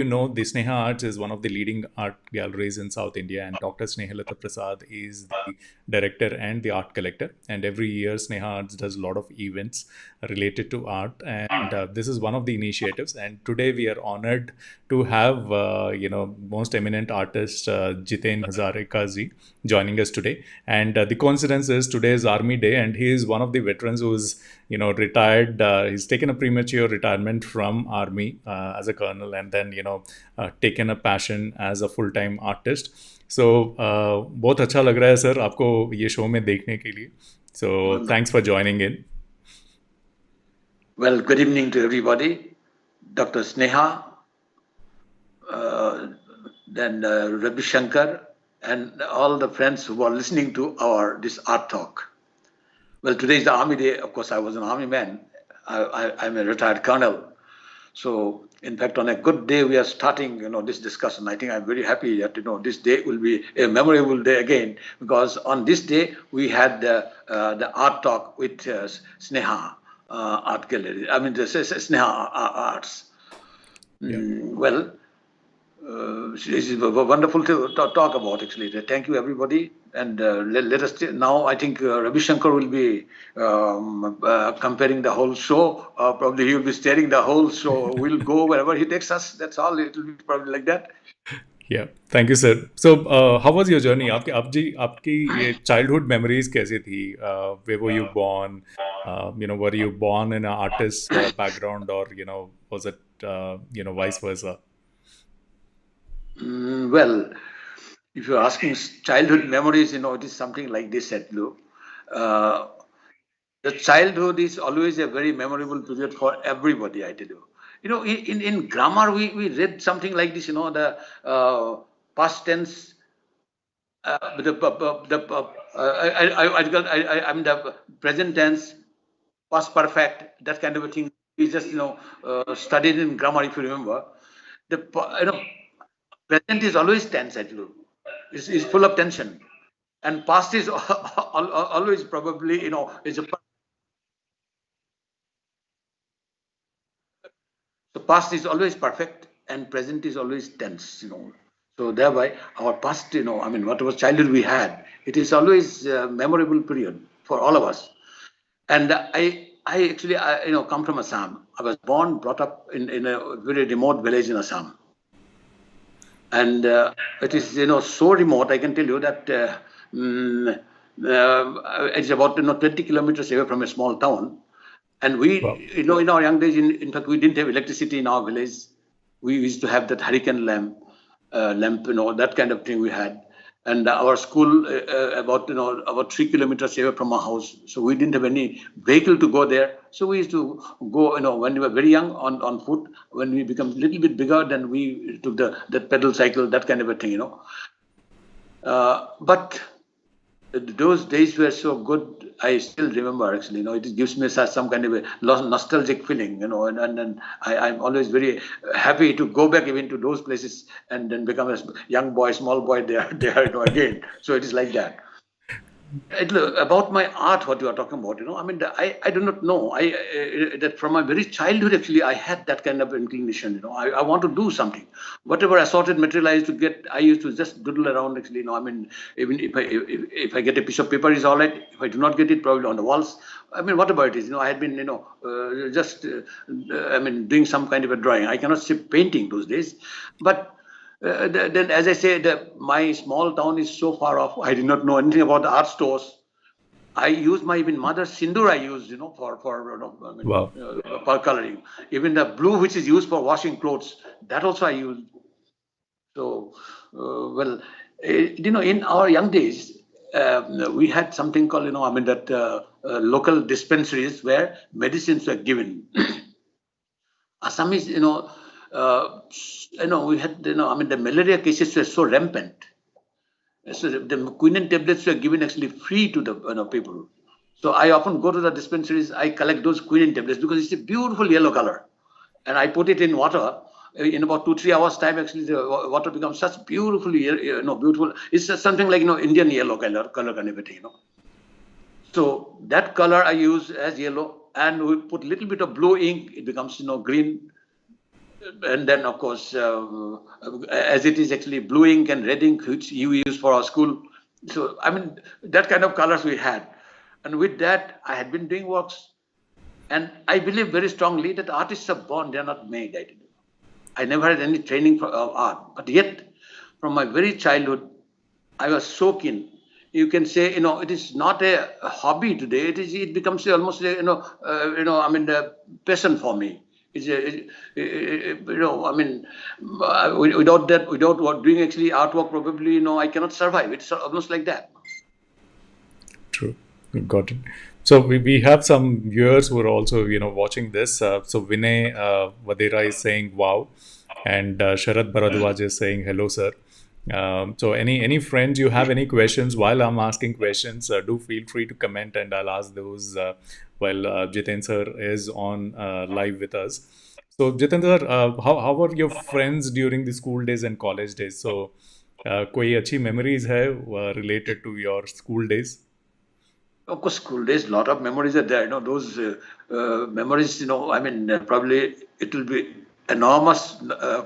You know, the Sneha Arts is one of the leading art galleries in South India, and Dr. Snehalata Prasad is the director and the art collector. And every year, Sneha Arts does a lot of events related to art, and this is one of the initiatives. And today, we are honored to have most eminent artist Jiten Hazarika ji joining us today. And the coincidence is today is Army Day, and he is one of the veterans who is retired. He's taken a premature retirement from army as a colonel, and then taken a passion as a full time artist. So बहुत अच्छा लग रहा है sir आपको ये show में देखने के लिए. So thanks for joining in. Well, good evening to everybody. Dr. Sneha, then Ravi Shankar, and all the friends who are listening to this art talk. Well, today is the Army Day. Of course, I was an Army man. I'm a retired colonel. So, in fact, on a good day, we are starting, this discussion. I think I'm very happy that, this day will be a memorable day again, because on this day, we had the art talk with Sneha Art Gallery. I mean, the Sneha Arts. Yeah. Well, this is wonderful to talk about, actually. Thank you, everybody. And let us now, I think Ravi Shankar will be comparing the whole show. Probably he will be steering the whole show. We'll go wherever he takes us. That's all. It will be probably like that. Yeah, thank you, sir. So, how was your journey? आपकी ये childhood memories कैसी थी? Where were you born? Were you born in an artist background, or was it vice versa? Well, if you're asking childhood memories, it is something like this, Edlu. The childhood is always a very memorable period for everybody, I tell you. In grammar, we read something like this, the past tense, I mean the present tense, past perfect, that kind of a thing. We just, studied in grammar, if you remember. The present is always tense, actually. It's full of tension. And past is always probably, is a. So past is always perfect and present is always tense, So thereby our past, I mean, whatever childhood we had, it is always a memorable period for all of us. And I actually, come from Assam. I was born, brought up in a very remote village in Assam. And it is, so remote, I can tell you that it's about 20 kilometers away from a small town. And we, wow. In our young days, in fact, we didn't have electricity in our village. We used to have that hurricane lamp, that kind of thing we had. And our school about 3 kilometers away from our house. So we didn't have any vehicle to go there. So we used to go, when we were very young on foot. When we become a little bit bigger, then we took that pedal cycle, that kind of a thing, But those days were so good. I still remember, actually, it gives me some kind of a nostalgic feeling, and I'm always very happy to go back even to those places and then become a young boy, small boy there again. So it is like that. About my art, what you are talking about, I mean, I do not know. That from my very childhood, actually, I had that kind of inclination. I want to do something. Whatever assorted material I used to get, I used to just doodle around. Actually, I mean, even if I get a piece of paper, is all right. If I do not get it, probably on the walls. I mean, whatever it is, I had been, doing some kind of a drawing. I cannot say painting those days, but. Then, as I say, my small town is so far off. I did not know anything about the art stores. I used my even mother's sindoor. I used, for wow. For coloring. Even the blue which is used for washing clothes, that also I used. So, in our young days, we had something called, local dispensaries where medicines were given. Assamese, we had, the malaria cases were so rampant. So the quinine tablets were given actually free to the people. So I often go to the dispensaries, I collect those quinine tablets because it's a beautiful yellow color. And I put it in water. In about 2-3 hours time, actually, the water becomes such beautifully, beautiful. It's something like, Indian yellow color kind of a thing, So that color I use as yellow, and we put a little bit of blue ink, it becomes, green. And then, of course, as it is actually blue ink and red ink, which you use for our school. So, I mean, that kind of colors we had. And with that, I had been doing works. And I believe very strongly that artists are born, they are not made. I never had any training for art. But yet, from my very childhood, I was so keen. You can say, it is not a hobby today. It becomes almost, I mean, a passion for me. It's I mean, without that, without doing actually artwork, probably, I cannot survive. It's almost like that. True. Got it. So we have some viewers who are also, watching this. So Vinay Vadera is saying, wow. And Sharad Bharadwaj is saying, hello, sir. So any friends, you have any questions while I'm asking questions, do feel free to comment and I'll ask those while Jiten sir is on live with us. So Jiten sir, how were your friends during the school days and college days? So कोई अच्छी memories है related to your school days? Of course, school days, a lot of memories are there. Those memories, I mean, probably it will be enormous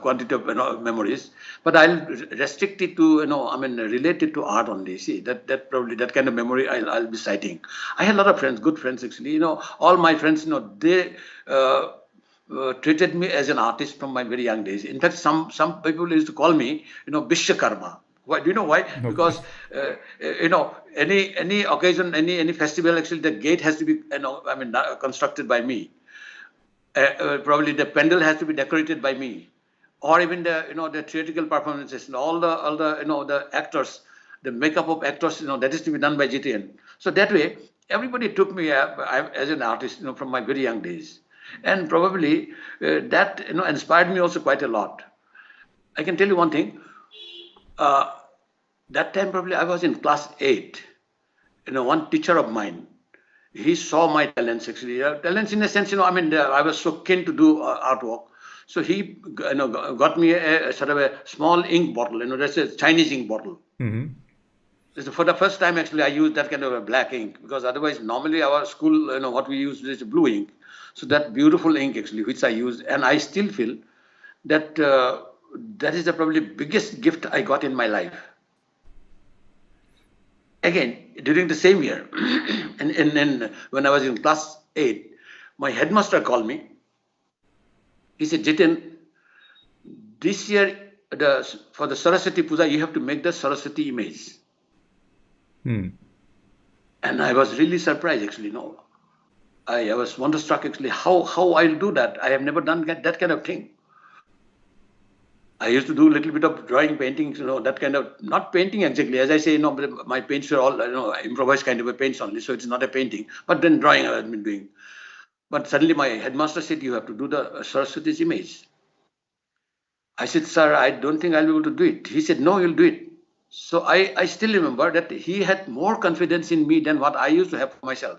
quantity of memories, but I'll restrict it to, I mean, relate it to art only. See, that probably that kind of memory I'll be citing. I had a lot of friends, good friends actually. All my friends, they treated me as an artist from my very young days. In fact, some people used to call me, Vishwakarma. Why? Do you know why? Okay. Because any occasion, any festival, actually, the gate has to be, I mean, constructed by me. Probably the pendle has to be decorated by me, or even the theatrical performances and all the the actors, the makeup of actors, that is to be done by Jiten. So that way, everybody took me as an artist, from my very young days, and probably that inspired me also quite a lot. I can tell you one thing. That time probably I was in class 8. One teacher of mine, he saw my talents actually. Talents in a sense, I mean, I was so keen to do artwork. So he got me a sort of a small ink bottle, that's a Chinese ink bottle. For the first time, actually, I used that kind of a black ink, because otherwise, normally our school, what we use is blue ink. So that beautiful ink, actually, which I used, and I still feel that that is the probably biggest gift I got in my life. Again, during the same year, and when I was in class 8, my headmaster called me. He said, Jiten, this year, for the Saraswati Puja, you have to make the Saraswati image. And I was really surprised, actually. I was wonderstruck, actually, how I'll do that. I have never done that kind of thing. I used to do a little bit of drawing, painting, that kind of, not painting exactly. As I say, my paints were all, improvised kind of a paints only, so it's not a painting. But then drawing I had been doing. But suddenly my headmaster said, you have to do the Saraswati's image. I said, sir, I don't think I'll be able to do it. He said, no, you'll do it. So I still remember that he had more confidence in me than what I used to have for myself.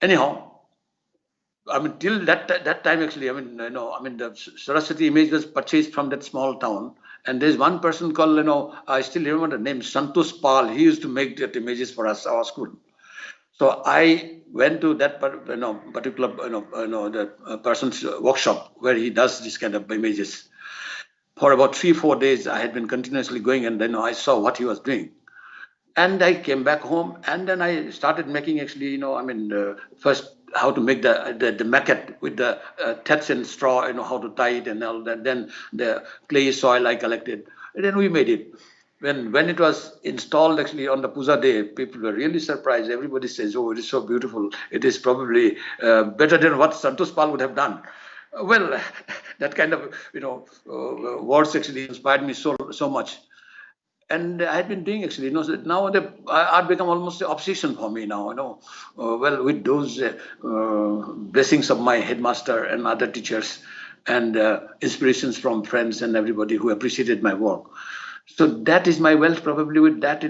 Anyhow, I mean, till that time, actually, I mean, the Saraswati image was purchased from that small town. And there's one person called, I still remember the name, Santosh Pal. He used to make that images for us, our school. So I went to that particular the person's workshop where he does this kind of images. For about 3-4 days, I had been continuously going, and then I saw what he was doing. And I came back home, and then I started making actually, first how to make the maquette with the threads and straw, how to tie it and all that. Then the clay soil I collected, and then we made it. When it was installed actually on the Puja day, people were really surprised. Everybody says, "Oh, it is so beautiful. It is probably better than what Santosh Pal would have done." Well, that kind of words actually inspired me so much. And I had been doing actually, so now the art become almost an obsession for me now, well, with those blessings of my headmaster and other teachers, and inspirations from friends and everybody who appreciated my work. So that is my wealth, probably with that,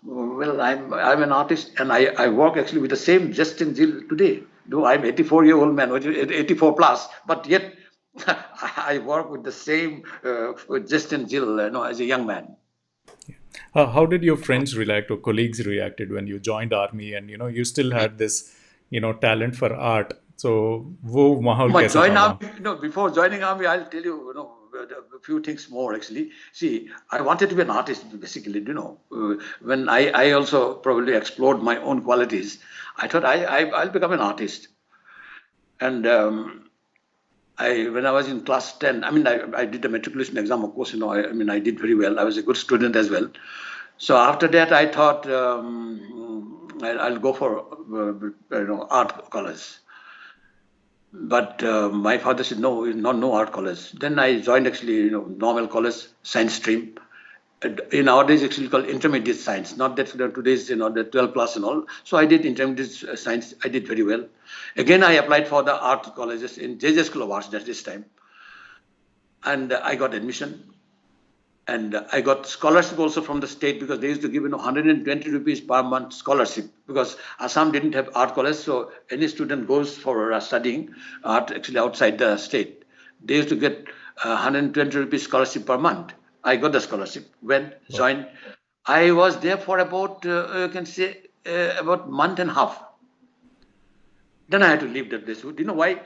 well, I'm an artist, and I work actually with the same zest and zeal today. Though I'm 84-year-old man, 84 plus, but yet I work with the same with zest and zeal, as a young man. How did your friends react or colleagues reacted when you joined army and you still had this talent for art? So वो माहौल My कैसा join था वहाँ? army, before joining army, I'll tell you, a few things more actually. See, I wanted to be an artist basically, when I also probably explored my own qualities. I thought I'll become an artist. And when I was in class 10, I did the matriculation exam, of course, I did very well. I was a good student as well. So after that, I thought I'll go for, art college. But my father said, no, no art college. Then I joined actually, normal college, science stream. In nowadays, actually called intermediate science, not that today's, the 12 plus and all. So I did intermediate science. I did very well. Again, I applied for the art colleges in JJ School of Arts at this time. And I got admission. And I got scholarship also from the state because they used to give 120 rupees per month scholarship because Assam didn't have art college, so any student goes for studying art actually outside the state. They used to get 120 rupees scholarship per month. I got the scholarship, went, joined. I was there for about you can say about month and a half. Then I had to leave that place. Do you know why?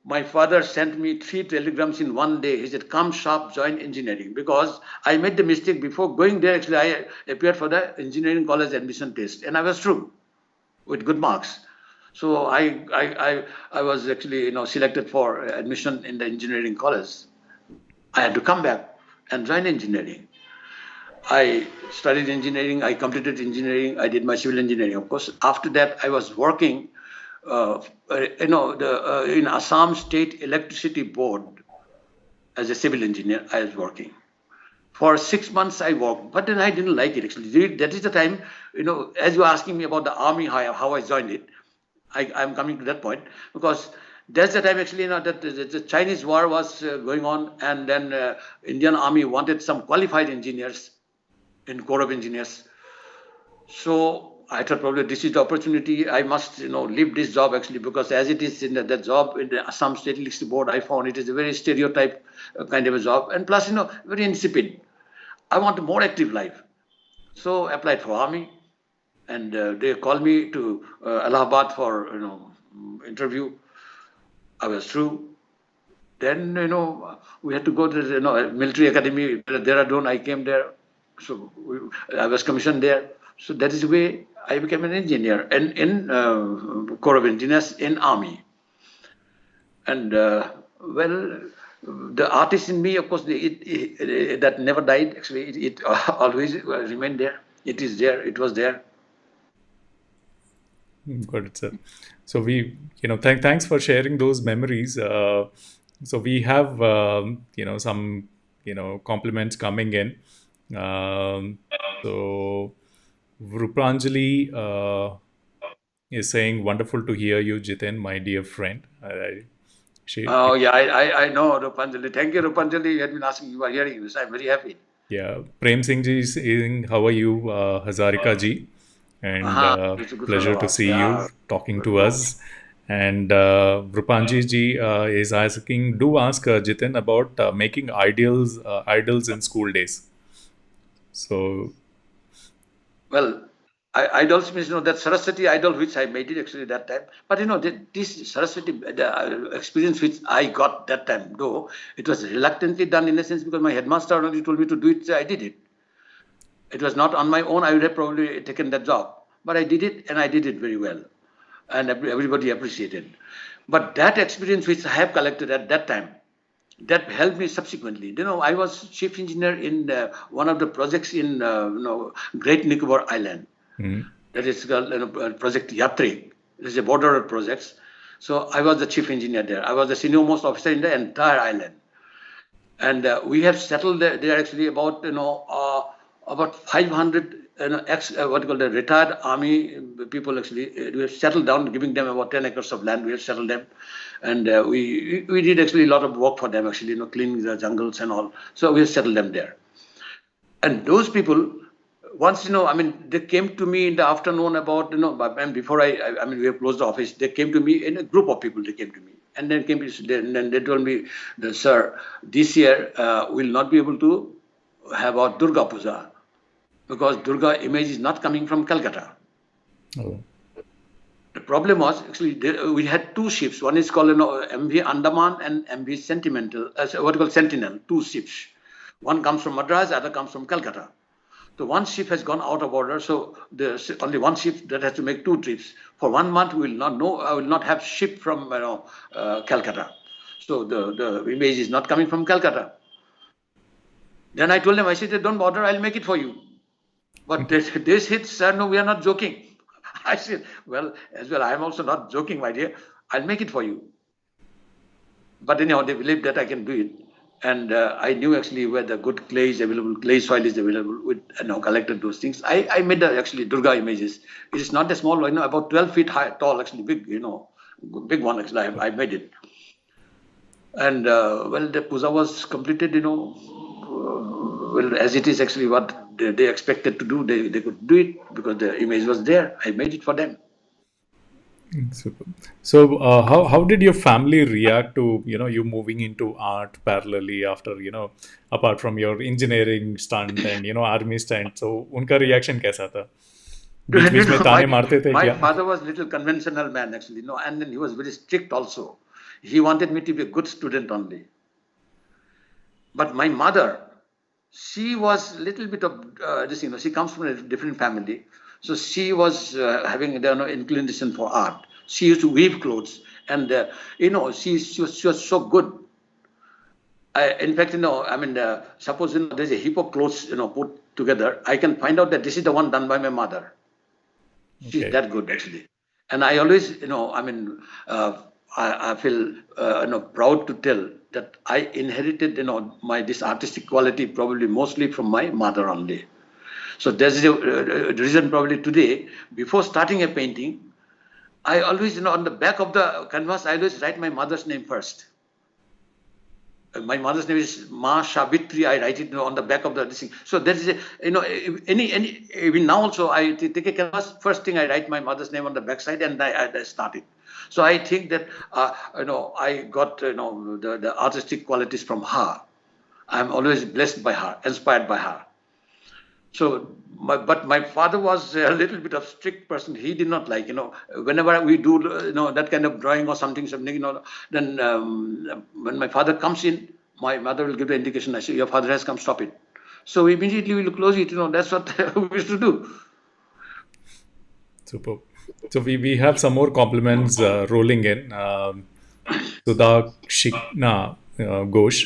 My father sent me 3 telegrams in one day. He said, come sharp, join engineering. Because I made the mistake before going there, actually, I appeared for the engineering college admission test. And I was through with good marks. So I was actually, selected for admission in the engineering college. I had to come back and join engineering. I studied engineering. I completed engineering. I did my civil engineering. Of course, after that, I was working in Assam State Electricity Board as a civil engineer. I was working for 6 months. I worked, but then I didn't like it actually. That is the time, as you're asking me about the army, how I joined it. I'm coming to that point because that's the time actually, that the Chinese war was going on, and then Indian army wanted some qualified engineers in Corps of Engineers. So I thought probably this is the opportunity. I must, leave this job actually because as it is in the job in the Assam State Electricity Board, I found it is a very stereotype kind of a job, and plus, very insipid. I want a more active life, so I applied for army, and they called me to Allahabad for interview. I was through. Then we had to go to the military academy, Dehradun. I came there, so I was commissioned there. So that is the way I became an engineer and in Corps of Engineers in Army. And well, the artist in me, of course, that never died. Actually, it always remained there. It is there. It was there. Got it, sir. So we, thanks for sharing those memories. So we have, some, compliments coming in. So Rupanjali is saying, wonderful to hear you, Jiten, my dear friend. She, Oh yeah, I know Rupanjali. Thank you, Rupanjali. You had been asking. You are hearing this. I'm very happy. yeah, Prem Singh ji is saying, how are you, Hazarika ji? And It's a good pleasure to fellow. see Yeah. you talking to us. And Rupanji ji is asking, do ask Jiten about making idols in school days. So, Well, idols means that Saraswati idol which I made it actually that time. But this Saraswati experience which I got that time, though it was reluctantly done in a sense because my headmaster only told me to do it, so I did it. It was not on my own. I would have probably taken that job, but I did it and I did it very well, and everybody appreciated. But that experience which I have collected at that time, that helped me subsequently. I was chief engineer in one of the projects in Great Nicobar Island. That is called Project Yatri. It is a border project. So I was the chief engineer there. I was the senior most officer in the entire island. And we have settled there actually about 500 what you call the retired army people actually. We have settled down, giving them about 10 acres of land. We have settled them, and we did actually a lot of work for them actually, cleaning the jungles and all. So we have settled them there. And those people, once they came to me in the afternoon about and before we have closed the office. They came to me in a group of people. They came to me and then then they told me that, sir, this year we'll not be able to have our Durga Puja because Durga image is not coming from Calcutta. oh. The problem was actually we had two ships. One is called MV Andaman and MV Sentimental, what you call Sentinel, two ships. One comes from Madras, other comes from Calcutta. So one ship has gone out of order, so there's only one ship that has to make two trips. For 1 month, we will not know. I will not have ship from Calcutta. So the image is not coming from Calcutta. Then I told them, I said, don't bother, I'll make it for you. But this hit, sir, no, we are not joking. I said, well, as well, I am also not joking, my dear. I'll make it for you. But anyhow, they believed that I can do it. And I knew actually where the good clay is available, clay soil is available, with collected those things. I made actually Durga images. It is not a small one, about 12 feet high, tall, actually big, big one actually. I made it. And well, the puja was completed, well, as it is actually what they expected to do, they could do it because the image was there. I made it for them. Super. So, how did your family react to you moving into art parallelly after apart from your engineering stunt and army stunt? So, उनका reaction कैसा था? बीच बीच में ताने मारते थे My क्या? father was a little conventional man actually, and then he was very strict also. He wanted me to be a good student only. But my mother, she was a little bit of this, she comes from a different family. So she was having inclination for art. She used to weave clothes, and she was so good. In fact, suppose there's a heap of clothes, put together, I can find out that this is the one done by my mother. She's Okay. that good actually, and I always, I feel, proud to tell that I inherited, my this artistic quality probably mostly from my mother only. So there's the reason probably today, before starting a painting, I always, on the back of the canvas, I always write my mother's name first. My mother's name is Ma Shavitri. I write it on the back of the this thing. So there is a, any even now also I take a canvas. First thing I write my mother's name on the back side and I start it. So I think that I got the artistic qualities from her. I'm always blessed by her, inspired by her. So, but my father was a little bit of strict person. He did not like, whenever we do, that kind of drawing or something, then when my father comes in, my mother will give the indication. I say, your father has come, stop it. So immediately we'll close it. That's what we used to do. Super. So we have some more compliments rolling in. Sudha Shikna Ghosh.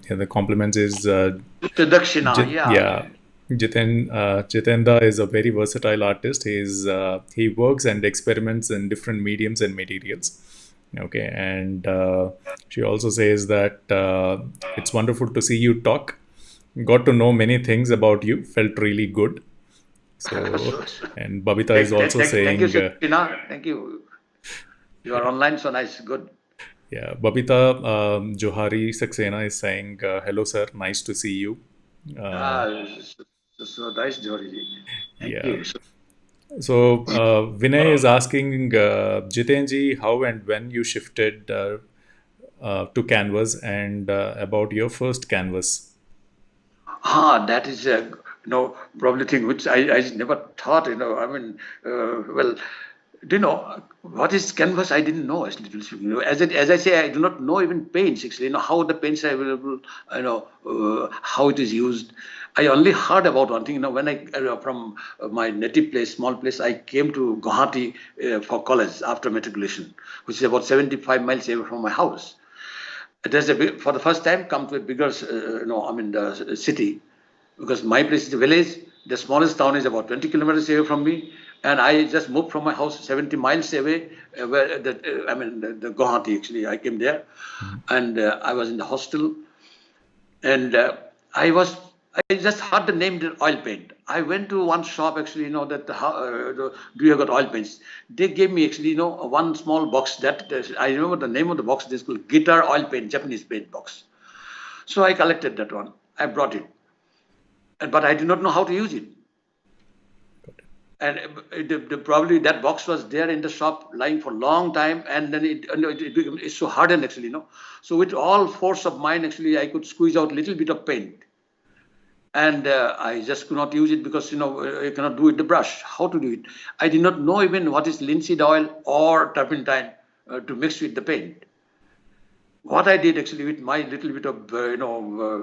The compliments is The Dakshina, yeah. Yeah, Jitenda is a very versatile artist. He works and experiments in different mediums and materials. Okay, and she also says that it's wonderful to see you talk. Got to know many things about you. Felt really good. So, and Babita is also Thank you, saying, Sakina. Thank you. You are yeah, online, so nice, good. yeah. Babita Johari Saxena is saying, hello, sir. Nice to see you. Uh, Ah, so nice, Jori. Thank yeah. you. So Vinay is asking Jitenji how and when you shifted to Canvas and about your first Canvas. That is a probably thing which I never thought. Well, do you know what is canvas? I didn't know actually. As I say, I do not know even paints actually. How the paints are available. How it is used. I only heard about one thing. When I from my native place, small place, I came to Guwahati for college after matriculation, which is about 75 miles away from my house. There's for the first time come to a bigger, the city, because my place is a village. The smallest town is about 20 kilometers away from me, and I just moved from my house 70 miles away, where the Guwahati actually. I came there, Mhm. and I was in the hostel, and I just heard the name the oil paint. I went to one shop actually, that do you got oil paints? They gave me actually, one small box I remember the name of the box. This called guitar oil paint, Japanese paint box. So I collected that one. I brought it, but I did not know how to use it. And probably that box was there in the shop lying for a long time, and then it's so hardened actually. So with all force of mine actually I could squeeze out a little bit of paint, And I just could not use it because you cannot do it with the brush. How to do it? I did not know even what is linseed oil or turpentine to mix with the paint. What I did actually with my little bit of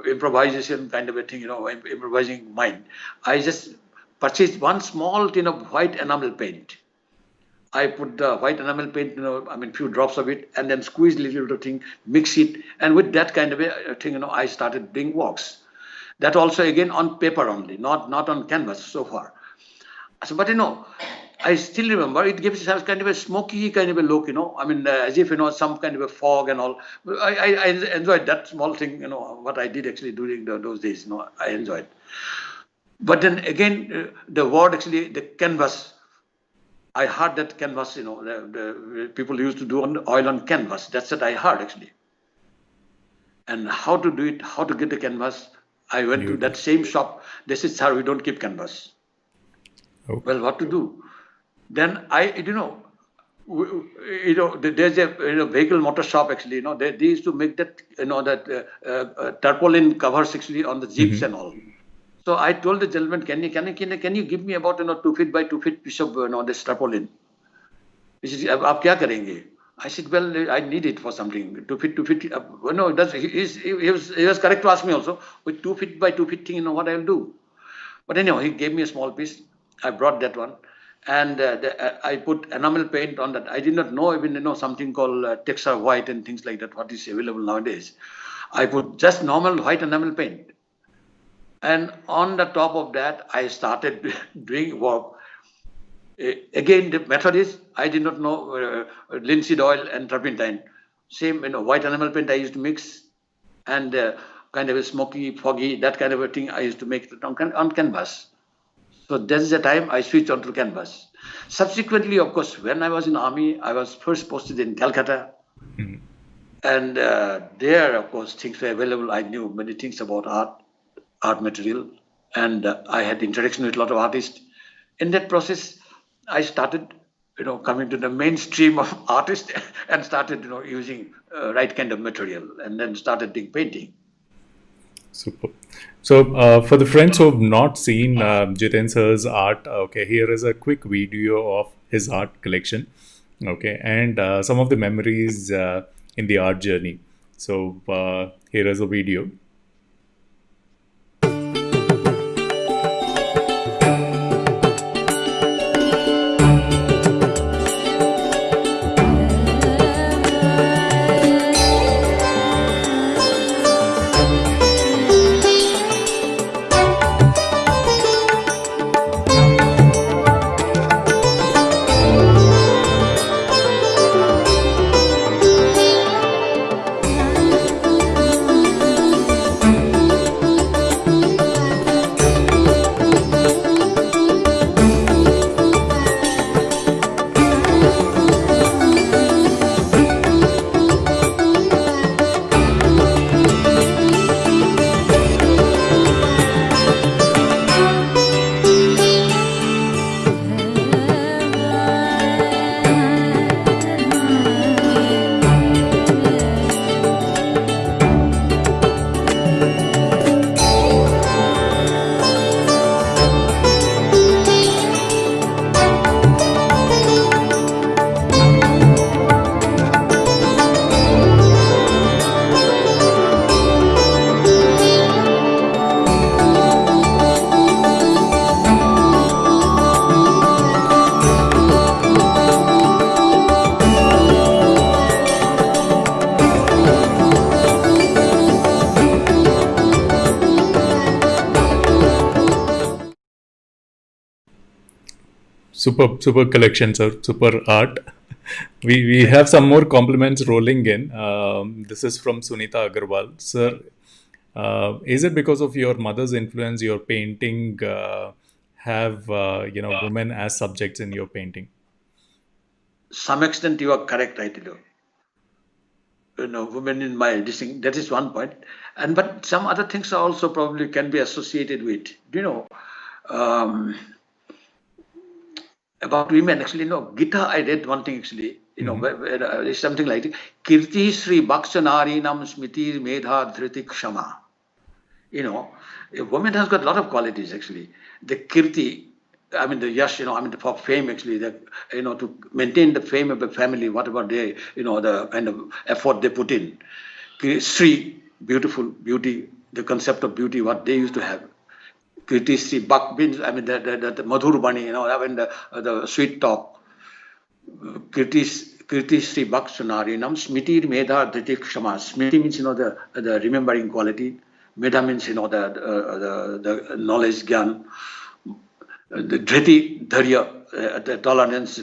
improvisation kind of a thing, improvising mind, I just purchased one small tin of white enamel paint. I put the white enamel paint, few drops of it, and then squeeze a little bit of thing, mix it, and with that kind of a thing, I started doing walks. That also again on paper only, not on canvas so far. So, but I still remember it gives us kind of a smoky kind of a look, as if some kind of a fog and all. I enjoyed that small thing, what I did actually during those days. I enjoyed. But then again, the word actually, the canvas. I heard that canvas, the people used to do oil on canvas. That's what I heard actually. And how to do it, how to get the canvas. I went to that same shop. They said, "Sir, we don't keep canvas." Oh. Well, what to do? Then there's a vehicle motor shop actually. They used to make that tarpaulin covers actually on the jeeps and all. So I told the gentleman, can you give me about 2 feet by 2 feet piece of this tarpaulin? He said, "Aap kya karenge?" I said, "Well, I need it for something. 2 feet, 2 feet." He was correct to ask me also. With 2 feet by 2 feet thing, what I'll do. But anyhow, he gave me a small piece. I brought that one. And I put enamel paint on that. I did not know even, something called Texas white and things like that, what is available nowadays. I put just normal white enamel paint. And on the top of that, I started doing work. Again, the method is, I did not know linseed oil and turpentine. Same, white enamel paint I used to mix, and kind of a smoky, foggy, that kind of a thing I used to make on canvas. So that is the time I switched onto canvas. Subsequently, of course, when I was in army, I was first posted in Calcutta. Mm-hmm. And there, of course, things were available. I knew many things about art material, and I had interaction with a lot of artists. In that process, I started, coming to the mainstream of artists and started, using right kind of material, and then started doing painting. Super. So, for the friends who have not seen Jiten sir's art, okay, here is a quick video of his art collection, okay, and some of the memories in the art journey. So, here is a video. Super collection, sir. Super art. We have some more compliments rolling in. This is from Sunita Agarwal, sir. Is it because of your mother's influence, your painting have women as subjects in your painting? Some extent, you are correct, I tell you. Women in my editing. That is one point, but some other things also probably can be associated with. About women, actually, Gita, I read one thing actually, where something like Kirti Sri Bhakshanari Nam Smiti Medha Dhriti Kshama. You know, a woman has got a lot of qualities actually. The kirti, I mean the yash, for fame actually, to maintain the fame of a family, whatever they, the kind of effort they put in. Sri, beautiful, beauty, the concept of beauty, what they used to have. Kirti Sri, Bak means, I mean, the Madhur Bani, I mean, the sweet talk. Kirti Sri Bak Sunarinam, Smiti Medha Dhiti Kshama. Smiti means, the remembering quality. Medha means, the knowledge, gyan. The Dhriti, Dharya, the tolerance,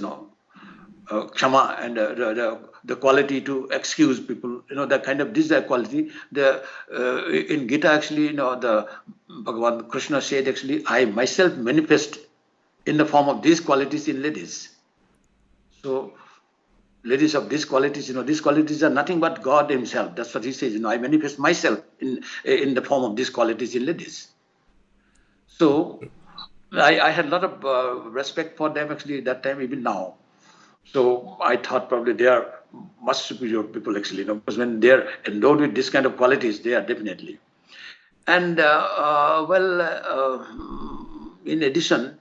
Kshama, and the quality to excuse people, that kind of this quality. In Gita actually, the Bhagavan Krishna said actually, I myself manifest in the form of these qualities in ladies. So ladies of these qualities are nothing but God Himself. That's what He says. I manifest myself in the form of these qualities in ladies. So I had a lot of respect for them actually at that time, even now. So I thought probably they are much superior people actually, because when they're endowed with this kind of qualities, they are definitely. And in addition,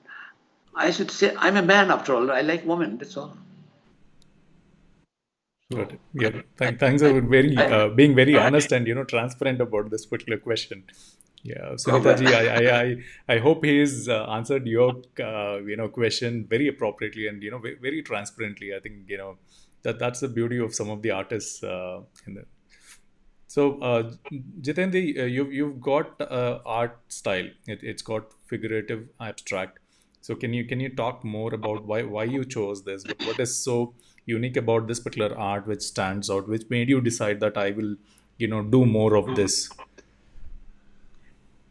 I should say I'm a man after all. I like women. That's all. Got So it. Yeah. Thanks for being very honest and transparent about this particular question. Yeah, oh, Sunita well. ji, I hope he's answered your question very appropriately and very transparently. I think that's the beauty of some of the artists in the. So, Jitendra, you've got art style. It's got figurative, abstract. So, can you talk more about why you chose this? What is so unique about this particular art which stands out, which made you decide that I will, do more of this?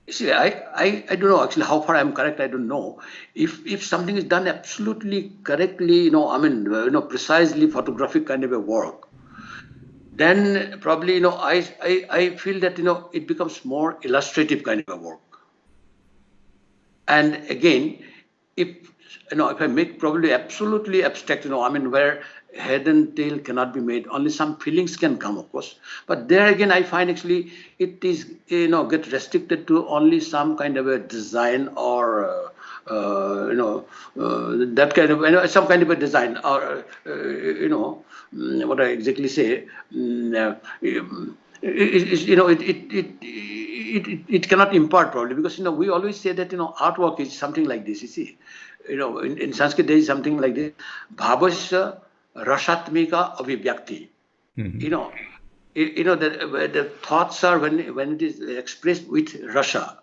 See, I don't know actually how far I'm correct. I don't know if something is done absolutely correctly. I mean, precisely photographic kind of a work. Then probably I feel that it becomes more illustrative kind of a work. And again, if if I make probably absolutely abstract, I mean, where head and tail cannot be made, only some feelings can come, of course. But there again, I find actually it is get restricted to only some kind of a design or that kind of some kind of a design or what I exactly say. It cannot impart probably because we always say that artwork is something like this. You see, in Sanskrit there is something like this: bhavasya rasatmika avibhyakti. Hmm. You know, the thoughts are when it is expressed with rasa.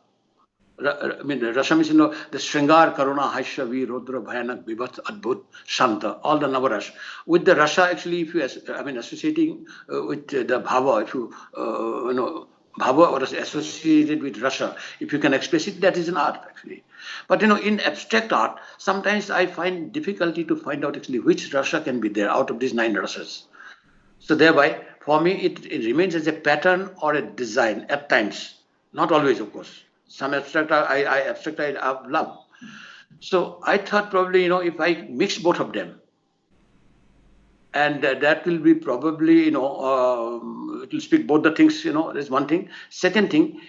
I mean, Rasa means, the Shringar, Karuna, Haisha, Vi, Rudra, Bhayanak, Bibhat, Adbhut, Shanta, all the Navarash. With the Rasa, actually, if you, associating with the Bhava, if you, Bhava or associated with Rasa, if you can express it, that is an art, actually. But, in abstract art, sometimes I find difficulty to find out actually which Rasa can be there out of these 9 rasas. So thereby, for me, it remains as a pattern or a design at times, not always, of course. Some abstract I love. So I thought probably if I mix both of them, and that will be probably it will speak both the things. There's one thing. Second thing,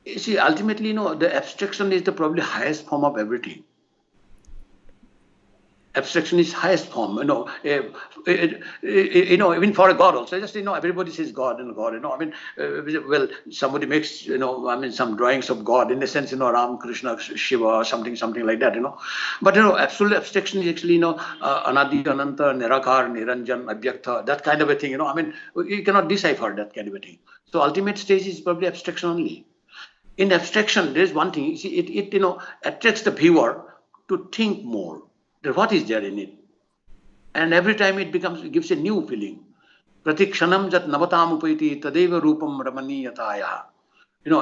you see, ultimately the abstraction is the probably highest form of everything. Abstraction is highest form, even for a God also. Just everybody says God and God. I mean, well, somebody makes I mean some drawings of God in the sense Ram, Krishna, Shiva, something like that. But absolute abstraction is actually Anadi, Ananta, Nirakar, Niranjan, Abhyakta, that kind of a thing. I mean, you cannot decipher that kind of a thing. So ultimate stage is probably abstraction only. In abstraction, there is one thing. You see, it attracts the viewer to think more. What is there in it? And every time it gives a new feeling. Pratikshanam jat navatam upaiti tadeva rupam ramaniyataya.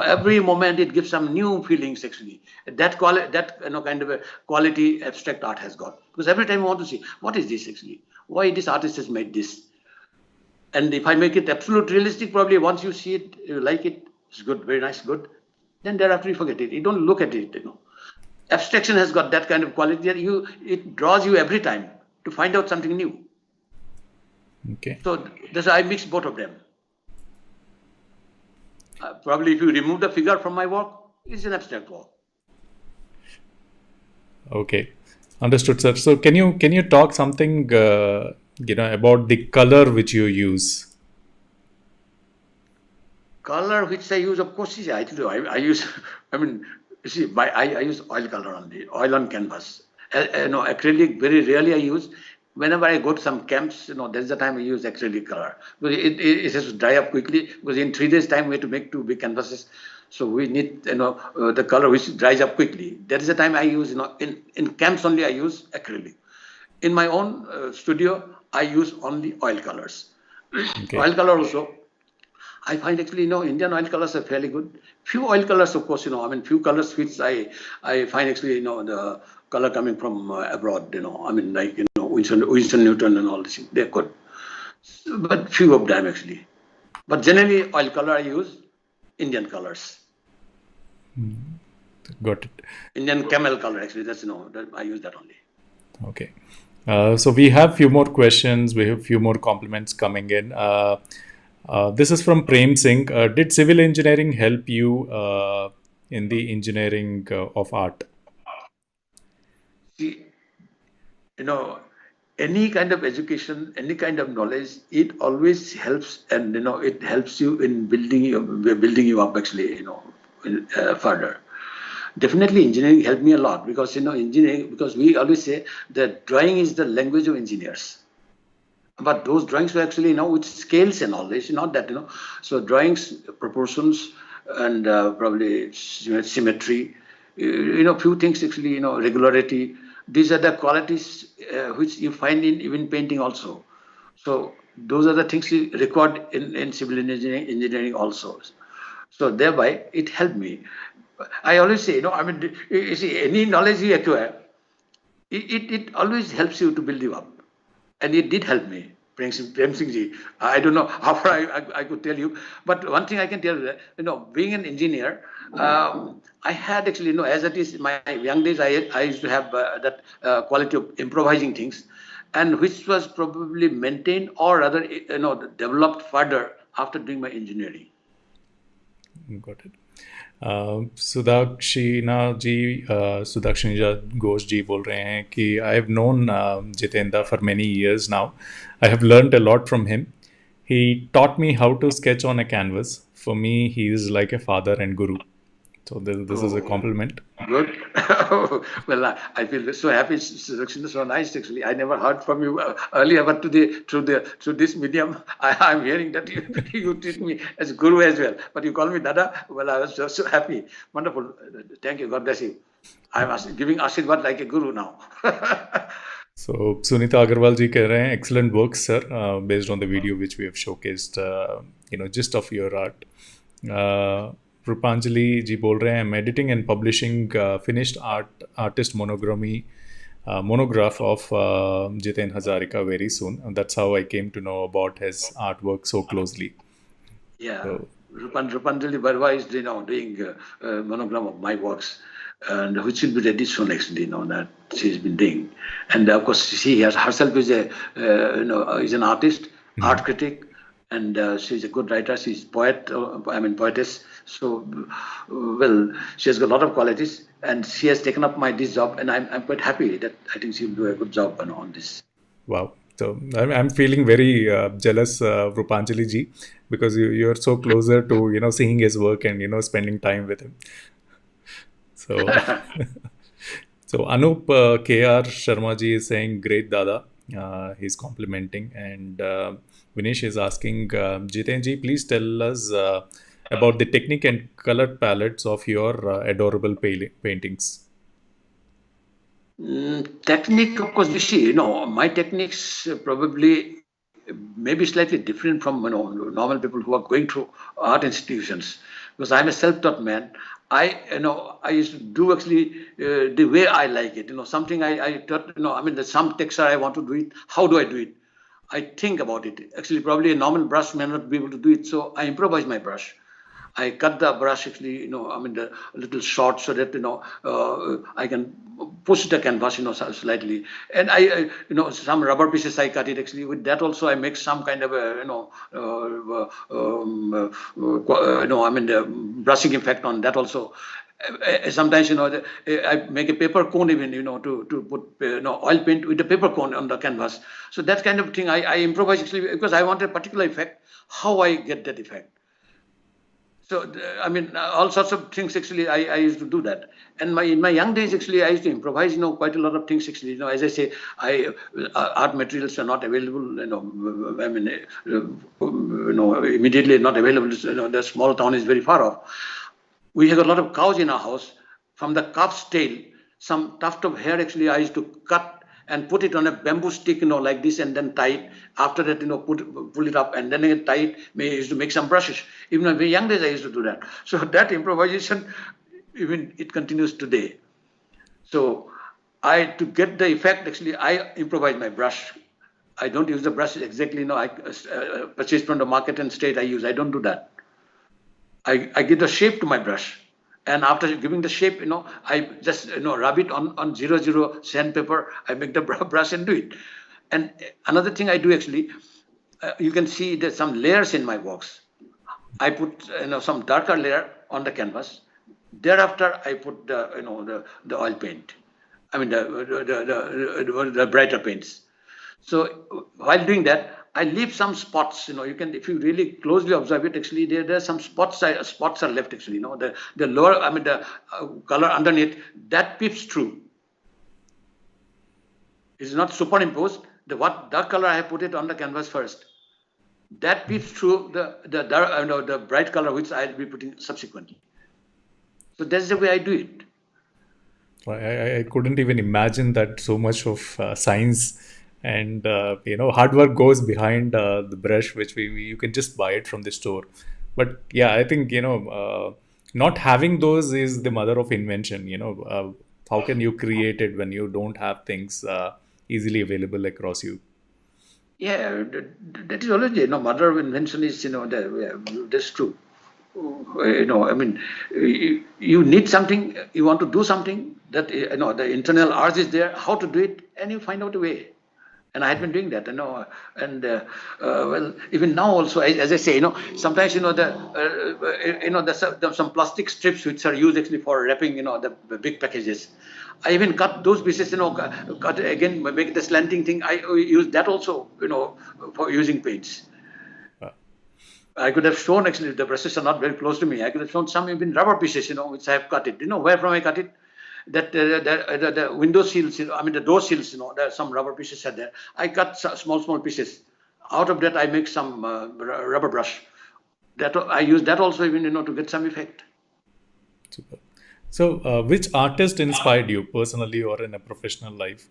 Every moment it gives some new feelings actually. That kind of a quality abstract art has got. Because every time you want to see, what is this actually? Why this artist has made this? And if I make it absolute realistic, probably once you see it, you like it, it's good, very nice, good. Then thereafter you forget it. You don't look at it. Abstraction has got that kind of quality that it draws you every time to find out something new. Okay. So I mix both of them. Probably if you remove the figure from my work, it's an abstract work. Okay, understood, sir. So can you talk something about the color which you use? Color which I use, of course, I tell you, I use, I mean, you see, I use oil color only, oil on canvas. Acrylic very rarely I use. Whenever I go to some camps, that's the time I use acrylic color. Because it has to dry up quickly, because in 3 days time we have to make 2 big canvases. So we need, the color which dries up quickly. That is the time I use, in camps only I use acrylic. In my own studio, I use only oil colors. Okay. Oil color also, I find actually, Indian oil colors are fairly good. Few oil colors, of course, few colors which I find actually, the color coming from abroad, like, Winston Newton and all this, they're good. But few of them actually. But generally, oil color I use Indian colors. Got it. Indian camel color actually, I use that only. Okay. So we have few more questions. We have few more compliments coming in. This is from Prem Singh. Did civil engineering help you in the engineering of art? See, any kind of education, any kind of knowledge, it always helps, and it helps you in building you up actually, further. Definitely, engineering helped me a lot, because engineering, because we always say that drawing is the language of engineers. But those drawings were actually, with scales and all this, not that, So drawings, proportions, and probably symmetry, few things actually, regularity. These are the qualities which you find in even painting also. So those are the things you record in civil engineering also. So thereby, it helped me. I always say, you see, any knowledge you acquire, it always helps you to build you up. And it did help me, Prem Singh ji. I don't know how far I could tell you, but one thing I can tell you that, being an engineer, I had actually, as it is in my young days, I used to have that quality of improvising things, and which was probably maintained or rather, developed further after doing my engineering. Got it. Sudakshina Ghosh जी बोल रहे हैं कि I have known Jitendra for many years now. I have learned a lot from him. He taught me how to sketch on a canvas. For me, he is like a father and guru. So this is a compliment. Good. Well, I feel so happy. Sudakshin, so nice actually. I never heard from you earlier, but through this medium, I'm hearing that you treat me as guru as well. But you call me Dada. Well, I was so happy. Wonderful. Thank you. God bless you. I'm giving Ashirwad like a guru now. So Sunita Agarwal ji कह रहे हैं excellent work sir, based on the video which we have showcased, gist of your art. Rupanjali ji बोल रहे हैं I'm editing and publishing finished artist monograph of Jiten Hazarika very soon, and that's how I came to know about his artwork so closely. Yeah, so, Rupanjali Barwa is doing monogram of my works, and which will be ready soon actually, that she's been doing. And of course she herself is is an artist, art critic, and she's a good writer. She's poetess. So well, she has got a lot of qualities, and she has taken up this job, and I'm quite happy that I think she'll do a good job on this. Wow. So I'm feeling very jealous, Rupanjali ji, because you're so closer to seeing his work and spending time with him. So so Anup KR Sharma ji is saying great Dada. He's complimenting, and Vinesh is asking Jiten ji, please tell us about the technique and color palettes of your adorable paintings. Technique, of course, you see, my techniques probably maybe slightly different from normal people who are going through art institutions, because I'm a self-taught man. I used to do actually the way I like it. Something I thought, there's some texture I want to do it. How do I do it? I think about it. Actually, probably a normal brush may not be able to do it, so I improvise my brush. I cut the brush actually, the little short, so that I can push the canvas, slightly. And some rubber pieces I cut it actually. With that also I make some kind of a, the brushing effect on that also. Sometimes, I make a paper cone even, to put, oil paint with the paper cone on the canvas. So that kind of thing I improvise actually because I want a particular effect. How I get that effect? So, all sorts of things actually I used to do that. And in my young days actually I used to improvise, quite a lot of things actually. As I say, art materials are not available, immediately not available. The small town is very far off. We have a lot of cows in our house. From the calf's tail, some tuft of hair actually I used to cut and put it on a bamboo stick, like this, and then tie it. After that, pull it up and then again tie it. I used to make some brushes. Even in very young days, I used to do that. So that improvisation, even it continues today. So to get the effect, actually, I improvise my brush. I don't use the brush exactly, I purchase from the market and straight I use. I don't do that. I give the shape to my brush. And after giving the shape, I just, rub it on 00 sandpaper. I make the brush and do it. And another thing I do actually, you can see there's some layers in my works. I put, some darker layer on the canvas. Thereafter, I put the oil paint. The brighter paints. So while doing that, I leave some spots. You can, if you really closely observe it, actually there are some spots. Spots are left actually. The lower, the color underneath that peeps through. It's not superimposed. The dark color I have put it on the canvas first. That peeps through the bright color which I'll be putting subsequently. So that's the way I do it. I couldn't even imagine that so much of science and hard work goes behind the brush, which you can just buy it from the store. But yeah, I think not having those is the mother of invention. How can you create it when you don't have things easily available across you? Yeah, that is already, mother of invention is, that's true. You need something, you want to do something that, the internal urge is there, how to do it, and you find out a way. And I had been doing that, and well, even now also, as I say, sometimes, there's some plastic strips which are used actually for wrapping, the big packages. I even cut those pieces, cut again, make the slanting thing. I use that also, for using paints. I could have shown actually the brushes are not very close to me. I could have shown some even rubber pieces, which I have cut it. Where from I cut it? That the window seals, the door seals, there some rubber pieces are there. I cut small pieces. Out of that, I make some rubber brush. That I use that also even, to get some effect. Super. So, which artist inspired you personally or in a professional life?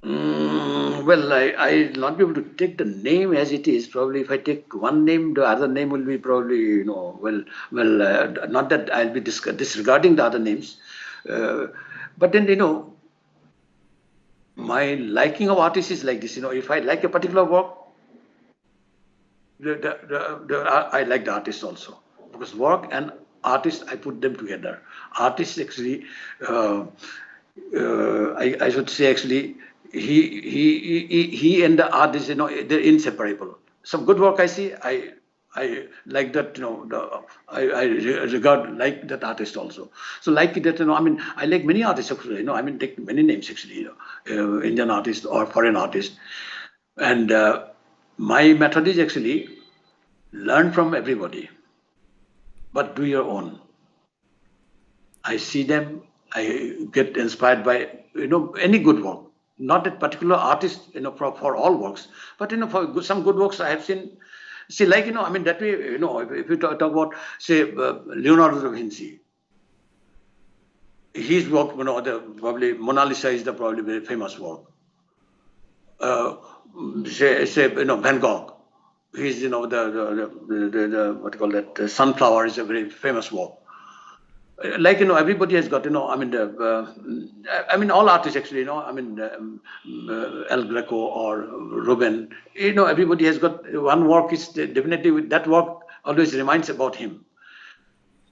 Well, I'll not be able to take the name as it is. Probably if I take one name, the other name will be probably, not that I'll be disregarding the other names. But then, my liking of artists is like this. If I like a particular work, I like the artist also. Because work and artist, I put them together. Artists actually, I should say actually, he and the artist, they're inseparable. Some good work I see, I like that, I regard like that artist also. So like that, I like many artists actually, take many names actually, Indian artist or foreign artist. And my method is actually learn from everybody, but do your own. I see them, I get inspired by, any good work. Not that particular artist, for all works, but, for some good works I have seen. See, like, that way, if you talk about, say, Leonardo da Vinci, his work, probably Mona Lisa is the probably very famous work. Say, Van Gogh, he's, the what you call that, Sunflower is a very famous work. Like, everybody has got, all artists actually, El Greco or Ruben, everybody has got one work is definitely with that work always reminds about him.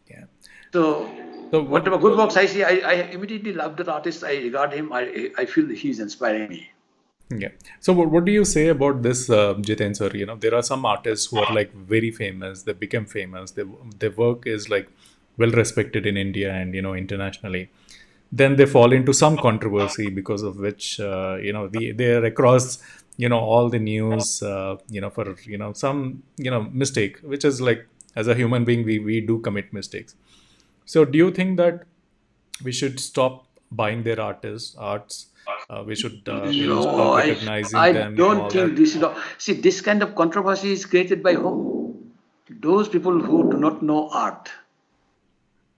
Yeah. So So Whatever good works I see, I immediately love that artist. I regard him. I feel he's inspiring me. Yeah. So what do you say about this, Jiten sir? There are some artists who are like very famous. They become famous. Their work is like well respected in India and internationally. Then they fall into some controversy because of which they're across all the news for some mistake, which is like, as a human being we do commit mistakes. So do you think that we should stop buying their arts? We should No, stop I recognizing I them and don't all that. think this is. See, this kind of controversy is created by whom? Those people who do not know art.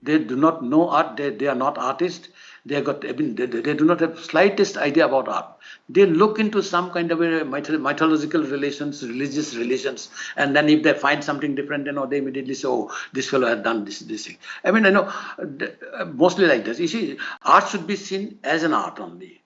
They do not know art. They are not artists. I mean, they do not have slightest idea about art. They look into some kind of a mythological relations, religious relations, and then if they find something different, they immediately say, "Oh, this fellow has done this thing." I mean, mostly like this. You see, art should be seen as an art only.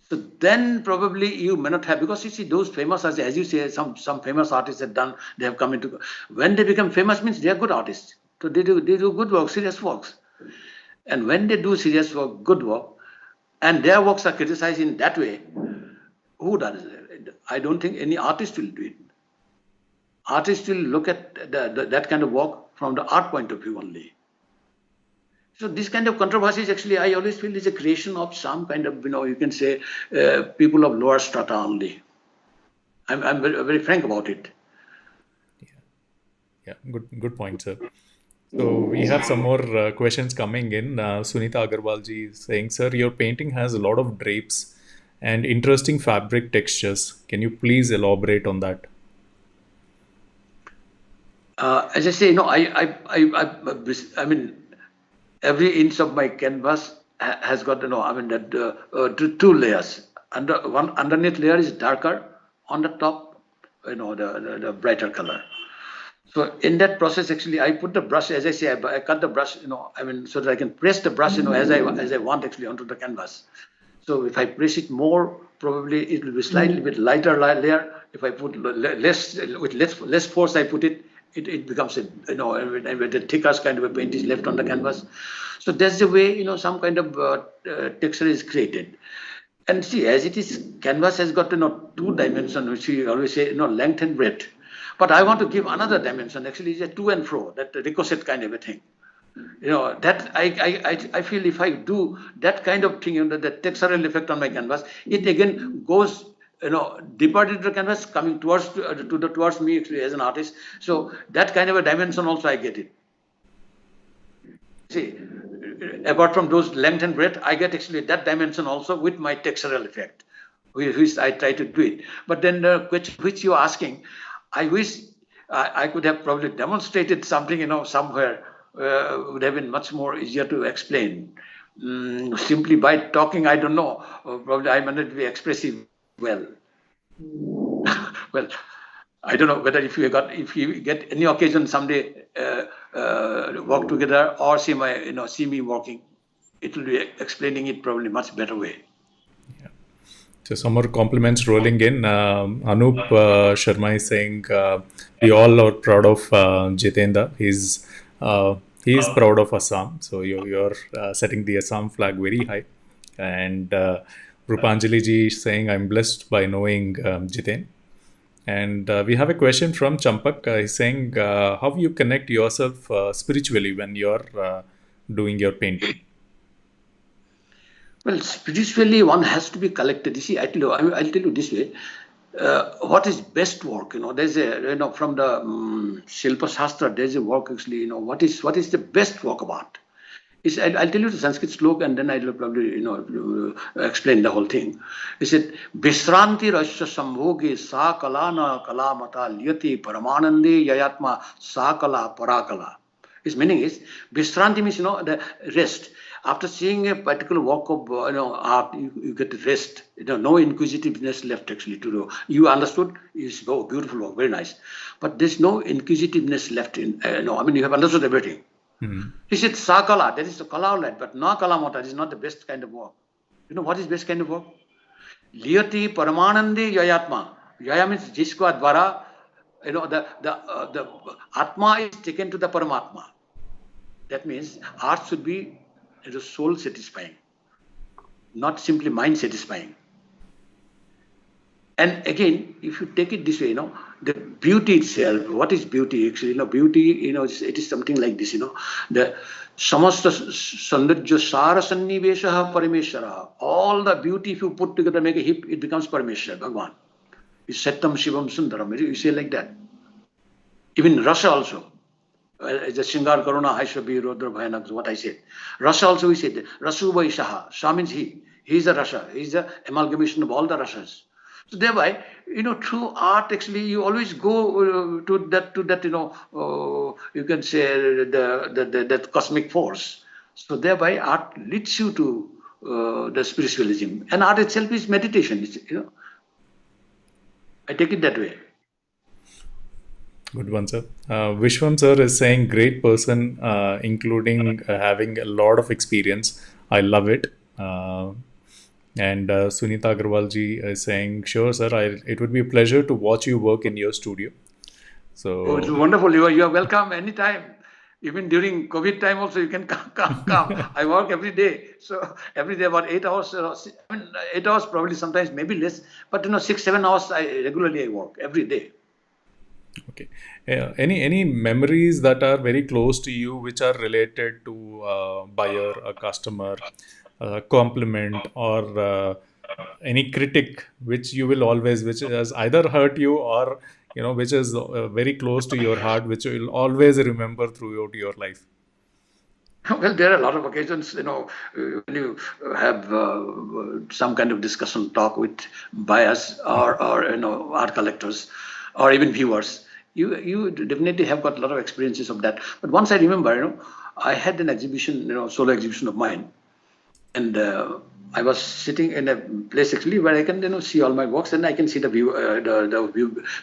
So then probably you may not have, because you see those famous, as you say, some famous artists have done, they have come into, when they become famous means they are good artists. So they do good work, serious works. And when they do serious work, good work, and their works are criticized in that way, who does it? I don't think any artist will do it. Artists will look at that kind of work from the art point of view only. So this kind of controversies, actually, I always feel is a creation of some kind of, you can say, people of lower strata only. I'm very, very frank about it. Yeah, good point, sir. So we have some more questions coming in. Sunita Agarwal ji is saying, "Sir, your painting has a lot of drapes and interesting fabric textures. Can you please elaborate on that?" As I say, I mean, every inch of my canvas has got, I mean, that two layers. One underneath layer is darker, on the top, the brighter color. So in that process, actually, I put the brush, as I say, I cut the brush, I mean, so that I can press the brush, as I want actually onto the canvas. So if I press it more, probably it will be slightly bit lighter layer. If I put less force, I put it, it becomes the thicker kind of a paint is left on the canvas. So that's the way, some kind of texture is created. And see, as it is, canvas has got, two dimensions, which we always say, length and breadth. But I want to give another dimension. Actually, it's a to and fro, that ricochet kind of a thing. That I feel if I do that kind of thing, the textural effect on my canvas, it again goes, deeper into the canvas, coming towards me actually as an artist. So that kind of a dimension also I get it. See, apart from those length and breadth, I get actually that dimension also with my textural effect, which I try to do it. But then the question which you're asking, I wish I could have probably demonstrated something, somewhere, would have been much more easier to explain. Simply by talking, I don't know. Probably I may not be expressive well. Well, I don't know whether if you get any occasion someday work together or see me working, it will be explaining it probably much better way. So some more compliments rolling in. Anup Sharma is saying, "We all are proud of Jitendra. He's proud of Assam. So you're setting the Assam flag very high." And Rupanjali ji is saying, "I'm blessed by knowing Jiten." And we have a question from Champak. He's saying, "How you connect yourself spiritually when you're doing your painting?" Well, spiritually, one has to be collected. You see, I'll tell you this way. What is best work? There's from the Shilpa Shastra, there's a work actually, what is the best work of art? I'll tell you the Sanskrit sloka and then I'll probably, explain the whole thing. He said, Vishranti Rasya Sambhogi Sa Kalana Kalamata Lyati Paramanandi Yayatma Sa Kala Parakala. His meaning is, Vishranti means, the rest. After seeing a particular work of art, you get rest. No inquisitiveness left actually to do. You understood? It's beautiful work, very nice. But there's no inquisitiveness left in. You have understood everything. Mm-hmm. He said, Sakala, that is the Kala light, but na Kalamata is not the best kind of work. You know what is best kind of work? Liyati Paramanandi Yayatma. Yaya means Jiskwa Dwara, the Atma is taken to the Paramatma. That means art should be soul satisfying, not simply mind satisfying. And again, if you take it this way, the beauty itself, what is beauty actually? Beauty, it is something like this, the samasta saundarya sara sanniveshaha parameshwara. All the beauty, if you put together, make a heap, it becomes Parameshwar, Bhagwan. It's Satyam Shivam Sundaram. You say like that. Even Rasa also. The Shingar Karuna Haishrabi Rodra Bhayanak is what I said. Rasa also we said. Rasu Vaishaha. Sha means he. He is a Rasa. He is the amalgamation of all the Rasas. So thereby, through art, actually, you always go to that, you can say that cosmic force. So thereby, art leads you to the spiritualism, and art itself is meditation. I take it that way. Good one, sir. Vishwan sir is saying great person, including having a lot of experience. I love it. And Sunita Agarwal ji is saying, sure, sir, it would be a pleasure to watch you work in your studio. So it's wonderful. You are welcome anytime. Even during COVID time also, you can come. I work every day. So every day about 8 hours, 8 hours probably, sometimes maybe less. But 6, 7 hours regularly I work every day. Okay. Any memories that are very close to you, which are related to a buyer, a customer, a compliment, or any critic, which you will always, which has either hurt you or which is very close to your heart, which you will always remember throughout your life? Well, there are a lot of occasions, when you have some kind of discussion talk with buyers or art collectors or even viewers. You definitely have got a lot of experiences of that. But once I remember, I had an exhibition, solo exhibition of mine, and I was sitting in a place actually where I can see all my works, and I can see the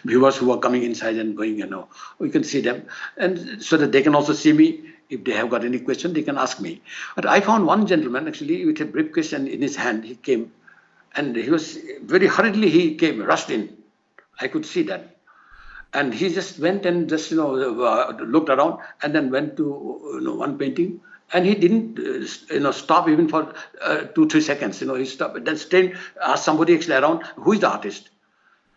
viewers who are coming inside and going. We can see them, and so that they can also see me. If they have got any question, they can ask me. But I found one gentleman actually with a briefcase and in his hand. He came, and he was very hurriedly. He came, rushed in. I could see that. And he just went and just looked around, and then went to one painting, and he didn't stop even for 2-3 seconds. He stopped, then stayed, asked somebody actually around, who is the artist.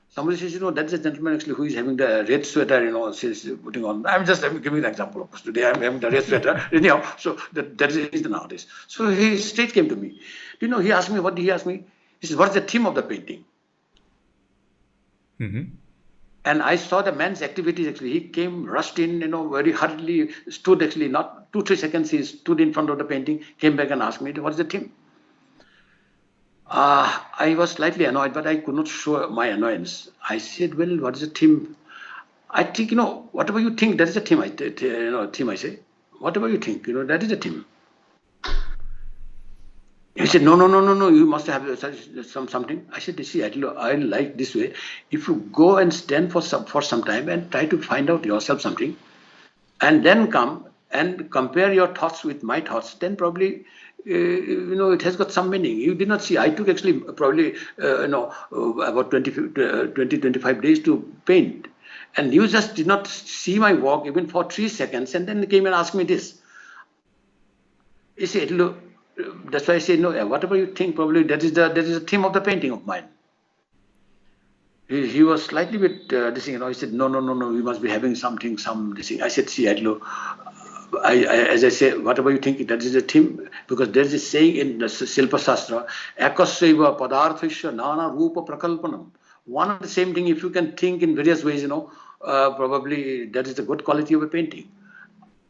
Somebody says, that's a gentleman actually who is having the red sweater, she's putting on. I'm just giving an example, of course. Today I'm having the red sweater. Anyhow, so that is an artist. So he straight came to me. He asked me, what did he ask me? He said, what's the theme of the painting? Mm-hmm. And I saw the man's activities actually. He came, rushed in, very hurriedly, stood actually, not 2-3 seconds, he stood in front of the painting, came back and asked me, what's the theme? I was slightly annoyed, but I could not show my annoyance. I said, well, what is the theme? I think, whatever you think, that is the theme, I say. Whatever you think, that is the theme. He said, no, you must have something. I said, see, I like this way. If you go and stand for some time and try to find out yourself something, and then come and compare your thoughts with my thoughts, then probably, it has got some meaning. You did not see. I took actually probably, about 25 days to paint. And you just did not see my work even for 3 seconds, and then came and asked me this. He said, look, that's why I say, no, whatever you think, probably that is the theme of the painting of mine. He was slightly bit this thing, he said, no, we must be having something, this thing. I said, see, as I say, whatever you think, that is the theme, because there is a saying in the Silpa Sastra, Akasyaiva padarthasya nana rupa prakalpanam. One and the same thing, if you can think in various ways, probably that is the good quality of a painting.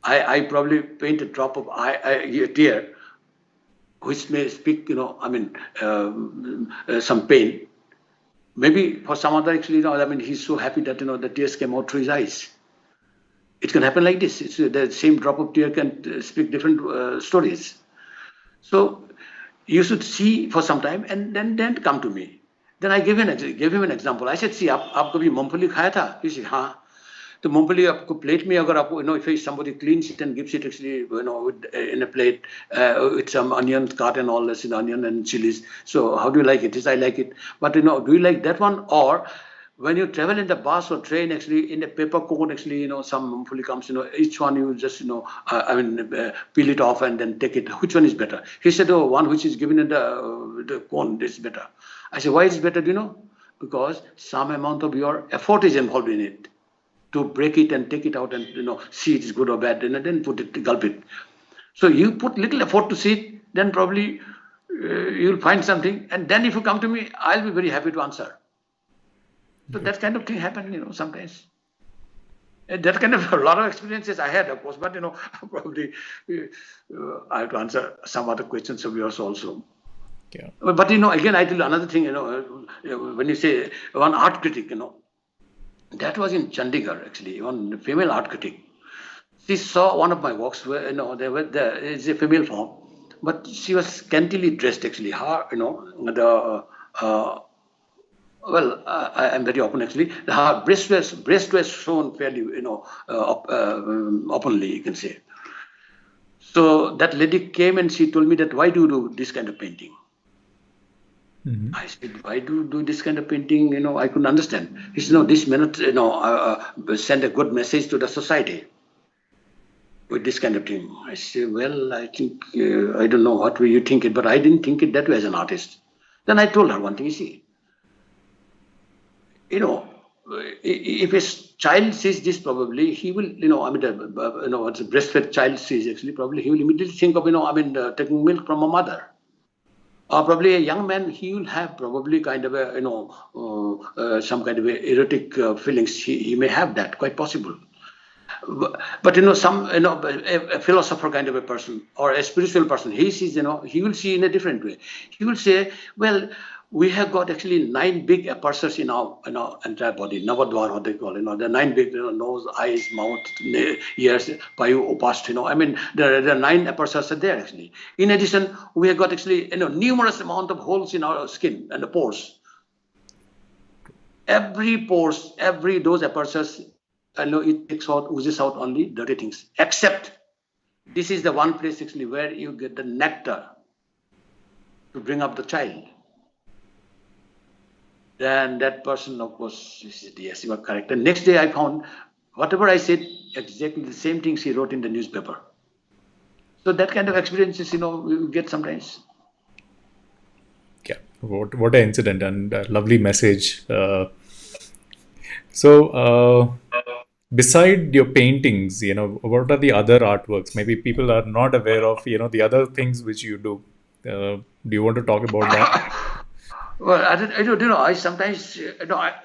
I probably paint a drop of a tear, which may speak, some pain. Maybe for some other, actually, he's so happy that, the tears came out through his eyes. It can happen like this. The same drop of tear can speak different stories. So you should see for some time and then come to me. Then I gave him an example. I said, see, aap kabhi मूंगफली खाया था? He said, हाँ. तो मूंगफली आपको plate में अगर आपको if somebody cleans it and gives it actually in a plate with some onion cut and all this, onion and chilies. So how do you like it? He said, I like it. But do you like that one, or when you travel in the bus or train, actually in a paper cone, actually, some fully comes, each one you just, peel it off and then take it. Which one is better? He said, oh, one which is given in the cone is better. I said, why is it better? Do you know? Because some amount of your effort is involved in it to break it and take it out and, see it is good or bad, and then put it, gulp it. So you put little effort to see it, then probably you'll find something. And then if you come to me, I'll be very happy to answer. So that kind of thing happened, sometimes. And that kind of a lot of experiences I had, of course, but probably I have to answer some other questions of yours also. Yeah. But again, I tell you another thing. When you say one art critic, that was in Chandigarh actually. One female art critic. She saw one of my works where there is a female form, but she was scantily dressed actually. Her, I'm very open actually. Her breast was shown fairly, openly, you can say. So that lady came and she told me that, why do you do this kind of painting? Mm-hmm. I said, why do you do this kind of painting? I couldn't understand. He said, no, this may not, send a good message to the society with this kind of thing. I said, well, I think, I don't know what way you think it, but I didn't think it that way as an artist. Then I told her one thing, you see, if a child sees this, probably he will, what's a breastfed child sees actually, probably he will immediately think of, taking milk from a mother. Or probably a young man, he will have probably kind of a, some kind of a erotic feelings. He may have that, quite possible. But a philosopher kind of a person or a spiritual person, he sees, he will see in a different way. He will say, well, we have got actually 9 big apertures in our entire body, Navadwar, what they call, the 9 big, nose, eyes, mouth, ears, payu, opast, there are 9 apertures are there actually. In addition, we have got actually, numerous amount of holes in our skin and the pores. Every those apertures, it takes out, oozes out only dirty things. Except this is the one place actually where you get the nectar to bring up the child. Then that person, of course, said, yes, you are correct. And next day I found whatever I said, exactly the same thing she wrote in the newspaper. So that kind of experiences, we get sometimes. Yeah, what an incident and a lovely message. So, beside your paintings, what are the other artworks? Maybe people are not aware of, the other things which you do. Do you want to talk about that? Well, I don't know. I sometimes,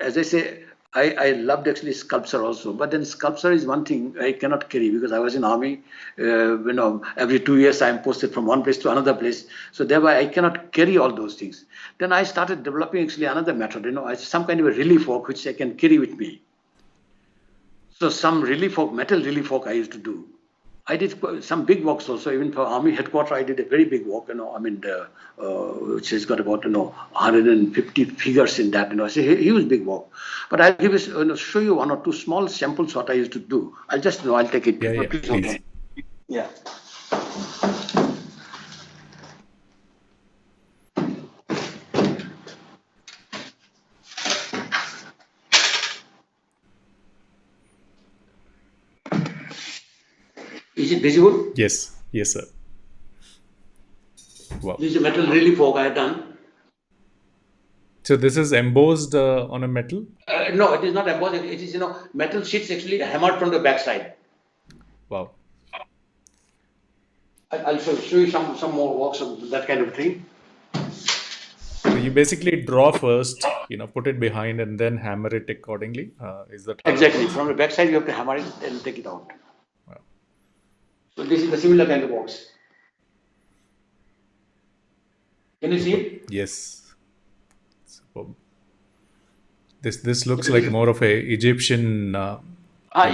as I say, I loved actually sculpture also. But then sculpture is one thing I cannot carry because I was in army. Every 2 years I am posted from one place to another place. So thereby I cannot carry all those things. Then I started developing actually another method, some kind of a relief work which I can carry with me. So some relief work, metal relief work I used to do. I did some big works also, even for Army headquarters. I did a very big work, which has got about 150 figures in that. It's a huge big work. But I'll give you, show you 1 or 2 small samples what I used to do. I'll just I'll take it. Yeah, please. Yeah. Is it visible? Yes, sir. Wow. This is a metal relief work I have done. So this is embossed on a metal? No, it is not embossed. It is, metal sheets actually hammered from the backside. Wow. I'll show you some more works of that kind of thing. So you basically draw first, put it behind and then hammer it accordingly. Is that exactly? From the backside, you have to hammer it and take it out. Wow. So this is the similar kind of box. Can you see it? Yes. Superb. This looks like more of a Egyptian. Yeah. I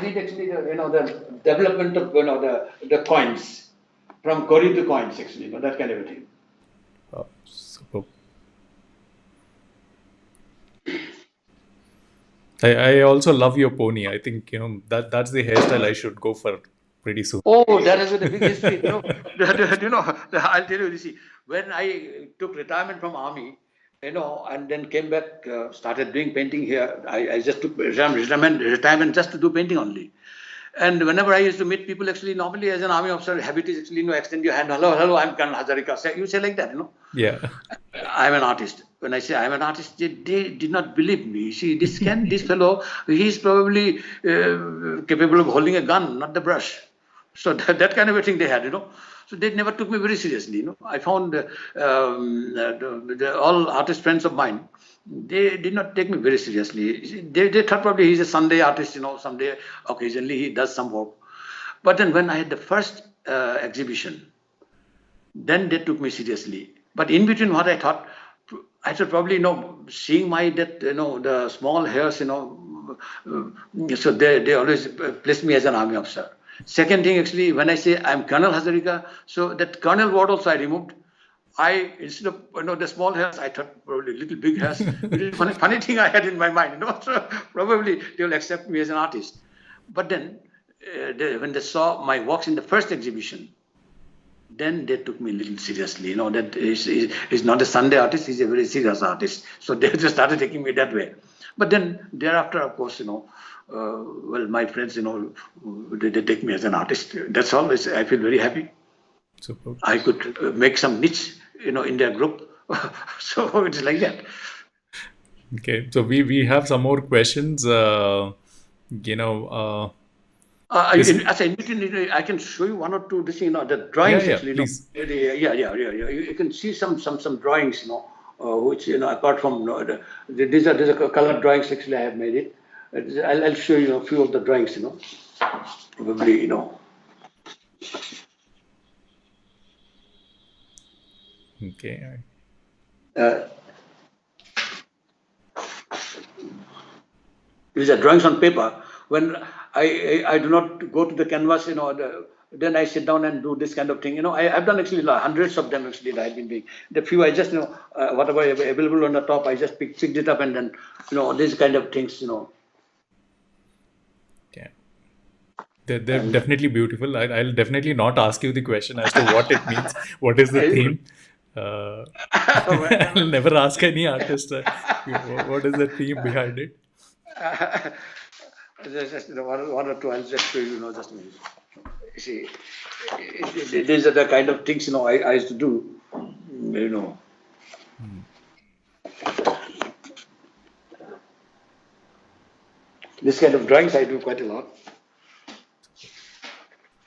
did actually the development of the coins from Kori to coins actually, that kind of a thing. Oh, superb. I also love your pony. I think that's the hairstyle I should go for pretty soon. Oh, that has been a big history. I'll tell you. You see, when I took retirement from army, and then came back, started doing painting here. I just took retirement just to do painting only. And whenever I used to meet people, actually, normally as an army officer, habit is actually, extend your hand. Hello, hello, I'm Colonel Hazarika. You say like that, Yeah. I'm an artist. When I say I'm an artist, they did not believe me. See, this fellow, he's probably capable of holding a gun, not the brush. So that kind of a thing they had, So they never took me very seriously, I found all artist friends of mine, they did not take me very seriously. They thought probably he's a Sunday artist, someday, occasionally he does some work. But then when I had the first exhibition, then they took me seriously. But in between, what I thought probably, seeing my the small hairs, so they always placed me as an army officer. Second thing, actually, when I say I'm Colonel Hazarika, so that Colonel word also I removed. Instead of the small hairs, I thought probably little big hairs. funny thing I had in my mind, so probably they will accept me as an artist. But then, when they saw my works in the first exhibition, then they took me a little seriously. That he's not a Sunday artist, he's a very serious artist. So they just started taking me that way. But then thereafter, of course, well, my friends, they take me as an artist. That's all. I feel very happy. Super. I could make some niche, in their group. So it's like that. Okay. So we have some more questions. I can show you one or two. The drawings actually. Please. Yeah. You can see some drawings, which apart from these are colored drawings. Actually, I have made it. I'll show you a few of the drawings. Probably Okay. These are drawings on paper. When I do not go to the canvas, then I sit down and do this kind of thing. I've done actually hundreds of them actually that I've been doing. The few I just, whatever available on the top, I just picked it up and then, these kind of things, Yeah. They're definitely beautiful. I'll definitely not ask you the question as to what it means. What is the theme? I'll never ask any artist what is the theme behind it. Just one or two, I'll just show you, just a minute. See, these are the kind of things, I used to do, This kind of drawings I do quite a lot.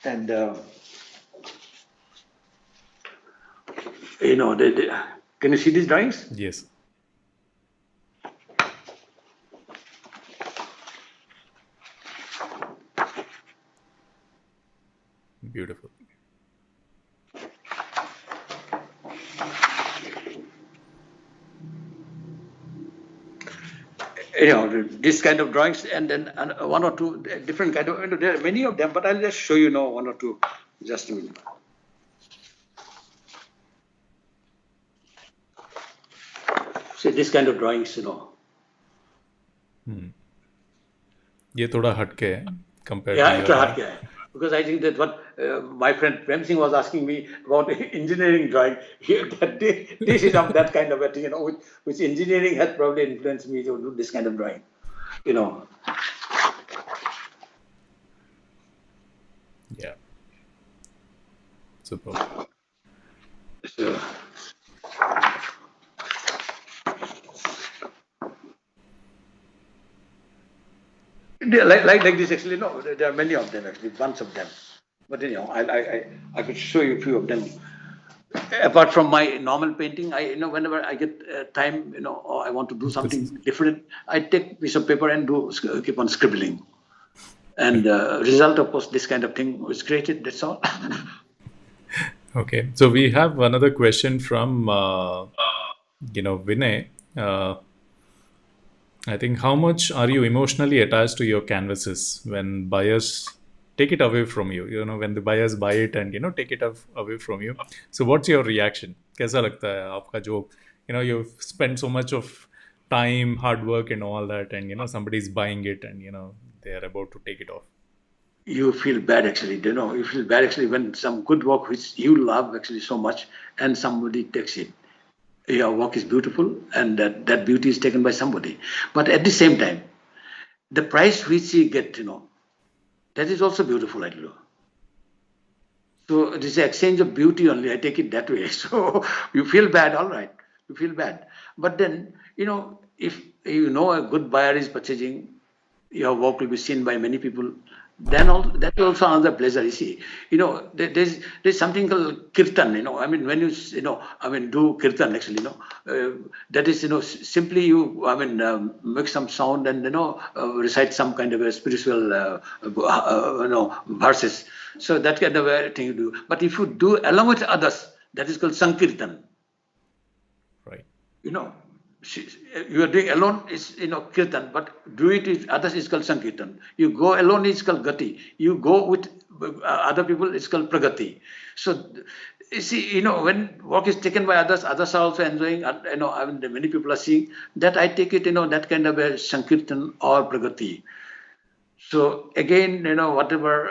And, can you see these drawings? Yes. Beautiful. This kind of drawings, and then one or two different kind of, there are many of them, but I'll just show you one or two, just a minute. See, this kind of drawings, ये थोड़ा हटके है compared Yeah, to it's your hard, yeah. Because I think that what my friend Prem Singh was asking me about engineering drawing, this is of that kind of a thing, which engineering has probably influenced me to do this kind of drawing, Yeah. Super. So, like this actually, there are many of them actually, bunch of them. But I could show you a few of them. Apart from my normal painting, whenever I get time, or I want to do something different, I take a piece of paper and keep on scribbling. And result, of course, this kind of thing was created. That's all. Okay, so we have another question from Vinay. I think, how much are you emotionally attached to your canvases when buyers take it away from you? When the buyers buy it and take it away from you. So what's your reaction? कैसा लगता है आपका जो you've spent so much of time, hard work, and all that, and somebody's buying it and they are about to take it off. You feel bad actually. You feel bad actually when some good work which you love actually so much and somebody takes it. your work is beautiful, and that beauty is taken by somebody. But at the same time, the price which you get, that is also beautiful, I know. So it is an exchange of beauty only. I take it that way. So you feel bad, all right. You feel bad. But then, if a good buyer is purchasing, your work will be seen by many people. Then that is also another pleasure. You see, there's something called kirtan. I mean, when do kirtan actually. That is simply you. I mean, make some sound and recite some kind of a spiritual verses. So that kind of a thing you do. But if you do along with others, that is called sankirtan. Right. You are doing alone is kirtan, but do it with others is called sankirtan. You go alone is called gati. You go with other people it's called pragati. So you see, when work is taken by others, others are also enjoying. I mean, many people are seeing that. I take it, that kind of a sankirtan or pragati. So again, whatever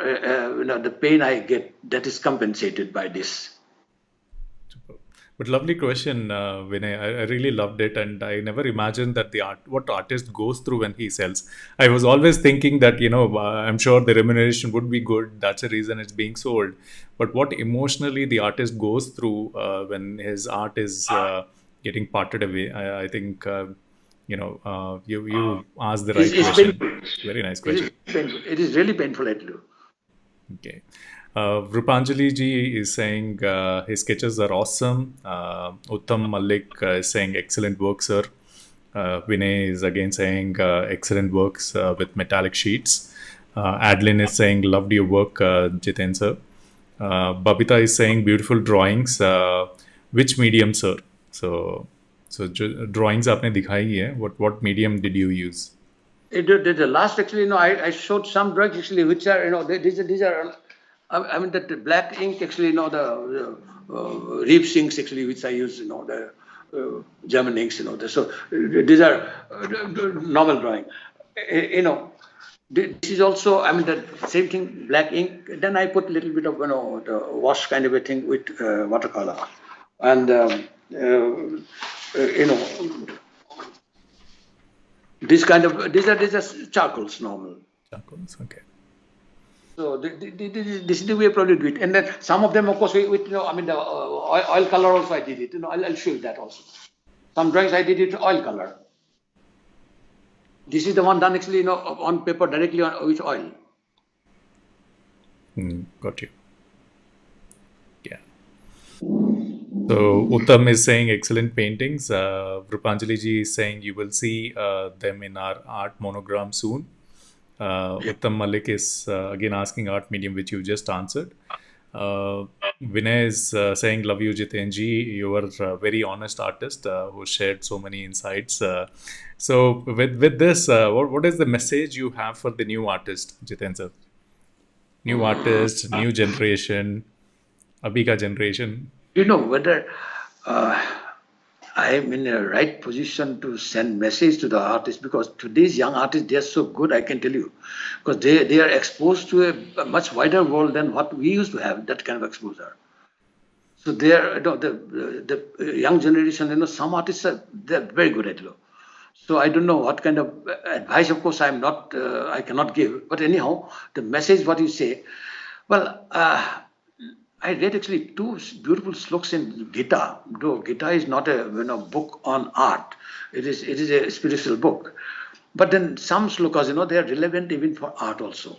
the pain I get, that is compensated by this. But lovely question, Vinay. I really loved it, and I never imagined that what artist goes through when he sells. I was always thinking that I'm sure the remuneration would be good. That's the reason it's being sold. But what emotionally the artist goes through when his art is getting parted away, I think you asked the right It's question. painful. Very nice It is question. painful. It is really painful, I tell you. Okay. Rupanjali ji is saying his sketches are awesome. Uttam Malik is saying excellent work, sir. Vinay is again saying excellent works with metallic sheets. Adeline is saying loved your work, Jiten sir. Babita is saying beautiful drawings. Which medium, sir? So drawings आपने दिखाई है. What medium did you use? The last actually, I showed some drugs actually, which are, these are, I mean, that black ink actually, the reef inks actually, which I use, the German inks, so these are normal drawing. This is also, I mean, the same thing, black ink. Then I put a little bit of, the wash kind of a thing with watercolor. And, these are charcoals normal. Charcoals, okay. So this is the way I probably do it. And then some of them, of course, with I mean, the oil color also I did it. I'll show you that also. Some drawings I did it oil color. This is the one done actually, on paper directly with oil. Got you. Yeah. So Uttam is saying excellent paintings. Rupanjali ji is saying you will see them in our art monogram soon. Uttam Malik is again asking art medium, which you just answered. Vinay is saying love you, Jitenji. You are a very honest artist who shared so many insights. So with this, what is the message you have for the new artist, Jiten sir? New artist, new generation, abhi ka generation. Whether I am in a right position to send message to the artists, because today's young artists, they are so good, I can tell you, because they are exposed to a much wider world than what we used to have, that kind of exposure. So they are, the young generation, some artists they're very good at it. So I don't know what kind of advice, of course, I cannot give. But anyhow, the message, what you say, well, I read actually two beautiful sloks in Gita. Though Gita is not a book on art, it is a spiritual book. But then some slokas, they are relevant even for art also.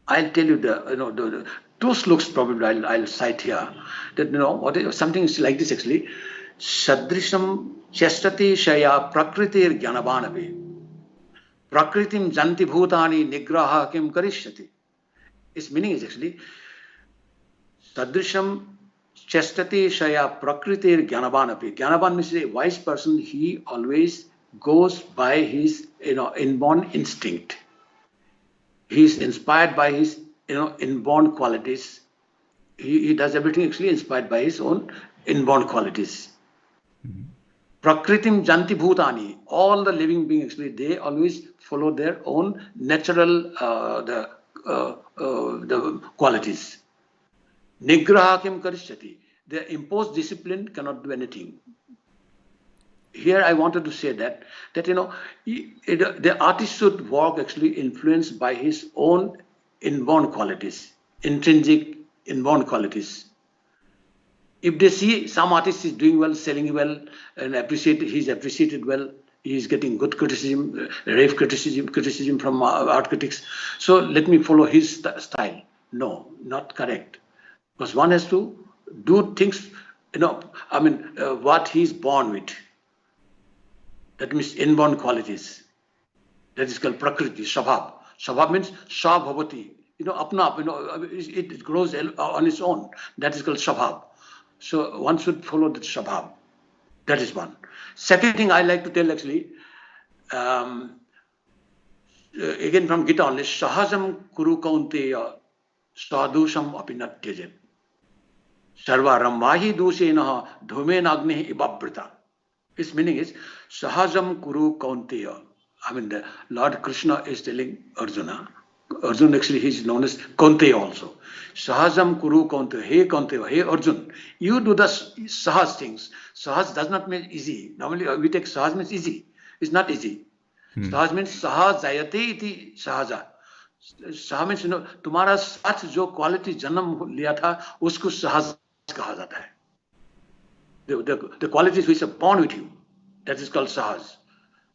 I'll tell you the two sloks probably I'll cite here. That something is like this actually. Sadrisham chestati shaya prakritir jnanabanavi. Prakritim janti bhutani nigraha kim karishyati. Its meaning is actually Sadrisham chestati shaya prakritir jnanabanavi. Jnanaban means a wise person. He always goes by his inborn instinct. He is inspired by his inborn qualities. He does everything actually inspired by his own inborn qualities. Prakritim janti bhutani. All the living beings actually, they always follow their own natural the qualities. Nigraha kim karishyati. The imposed discipline cannot do anything. here I wanted to say that the artist should work actually influenced by his own inborn qualities, intrinsic inborn qualities. If they see some artist is doing well, selling well, and he's appreciated well, he's getting good criticism, rave criticism from art critics. So let me follow his style. No, not correct. Because one has to do things, what he's born with. That means inborn qualities. That is called prakriti, shabhab. Shabhab means shabhavati. Apna, it grows on its own. That is called shabhab. So one should follow the shabhab. That is one. Second thing I like to tell actually, again from Gita only, sahajam kuru kaunteya sadhusham apinatyajet. Sarva ramahi dusenaha dhumen agni ibabrita. Its meaning is sahajam kuru kaunteya. I mean, the Lord Krishna is telling Arjuna. Arjuna actually he is known as Kaunteya also. Sahajam kuru kaunteya. Hey Kaunteya, hey Arjun, you do the sahaj things. Sahaj does not mean easy. Normally we take sahaj means easy. It's not easy. Sahaj means sahajayate iti sahaja. Sahaj means तुम्हारा साथ जो quality जन्म लिया था उसको सहज कहा जाता है. The qualities which are born with you, that is called sahaj.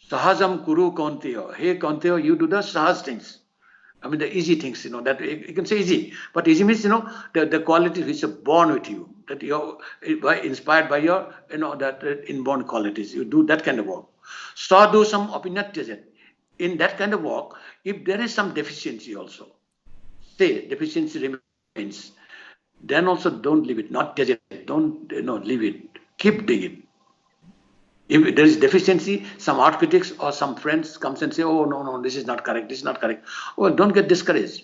Sahajam kuru kaunteya. Hey kaunteya, you do the sahaj things. I mean the easy things, that you can say easy, but easy means the qualities which are born with you, that you're inspired by your that inborn qualities. You do that kind of work. Sadhusam apinatyajet. In that kind of work, if there is some deficiency also, say deficiency remains, then also don't leave it. Not tyajet. Don't leave it. Keep doing it. If there is deficiency, some art critics or some friends comes and say, oh, no, this is not correct, this is not correct. Oh, don't get discouraged.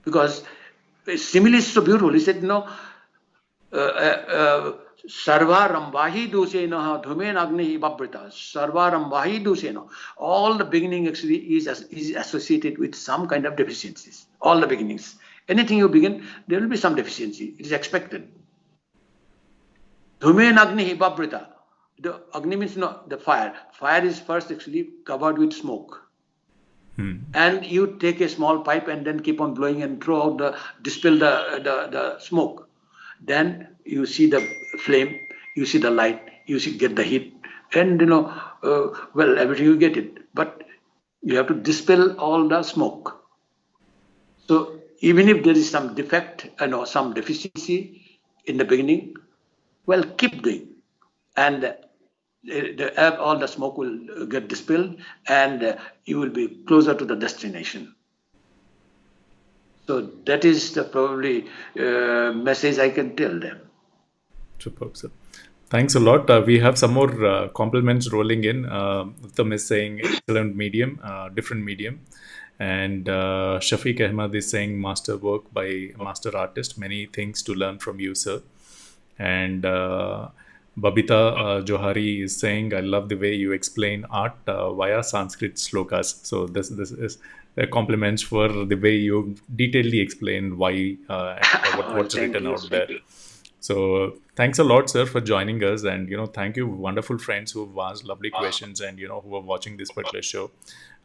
Because simile is so beautiful. He said, Sarva Rambahi Dusena Dhumen Agni Babrita. Sarva Rambahi Dusena. All the beginning actually is associated with some kind of deficiencies. All the beginnings. Anything you begin, there will be some deficiency. It is expected. Dhumen Agni Babrita. The Agni means the fire. Fire is first actually covered with smoke. And you take a small pipe and then keep on blowing and dispel the smoke. Then you see the flame, you see the light, get the heat, and everything you get it. But you have to dispel all the smoke. So even if there is some defect, some deficiency in the beginning, well, keep doing. And all the smoke will get dispelled and you will be closer to the destination. So that is the probably message I can tell them. Superb, sir. Thanks a lot. We have some more compliments rolling in. Uttam is saying excellent medium, different medium. And Shafiq Ahmad is saying master work by master artist. Many things to learn from you, sir. And Babita Johari is saying, I love the way you explain art via Sanskrit slokas. So this is compliments for the way you detailedly explain why what's written out there. So thanks a lot, sir, for joining us. And, thank you, wonderful friends who have asked lovely questions and, who are watching this particular show.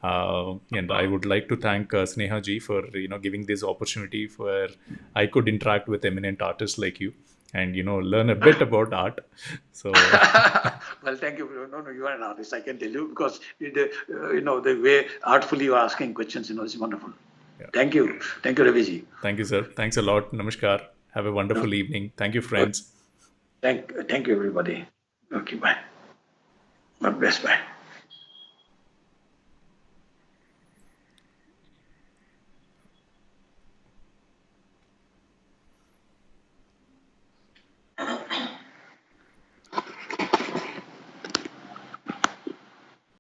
And I would like to thank Sneha ji for, giving this opportunity where I could interact with eminent artists like you. And learn a bit about art. So well, thank you. No, you are an artist. I can tell you because the way artfully you are asking questions, is wonderful. Yeah. Thank you, Ravi ji. Thank you, sir. Thanks a lot. Namaskar. Have a wonderful evening. Thank you, friends. Thank you, everybody. Okay, bye. God bless. Bye.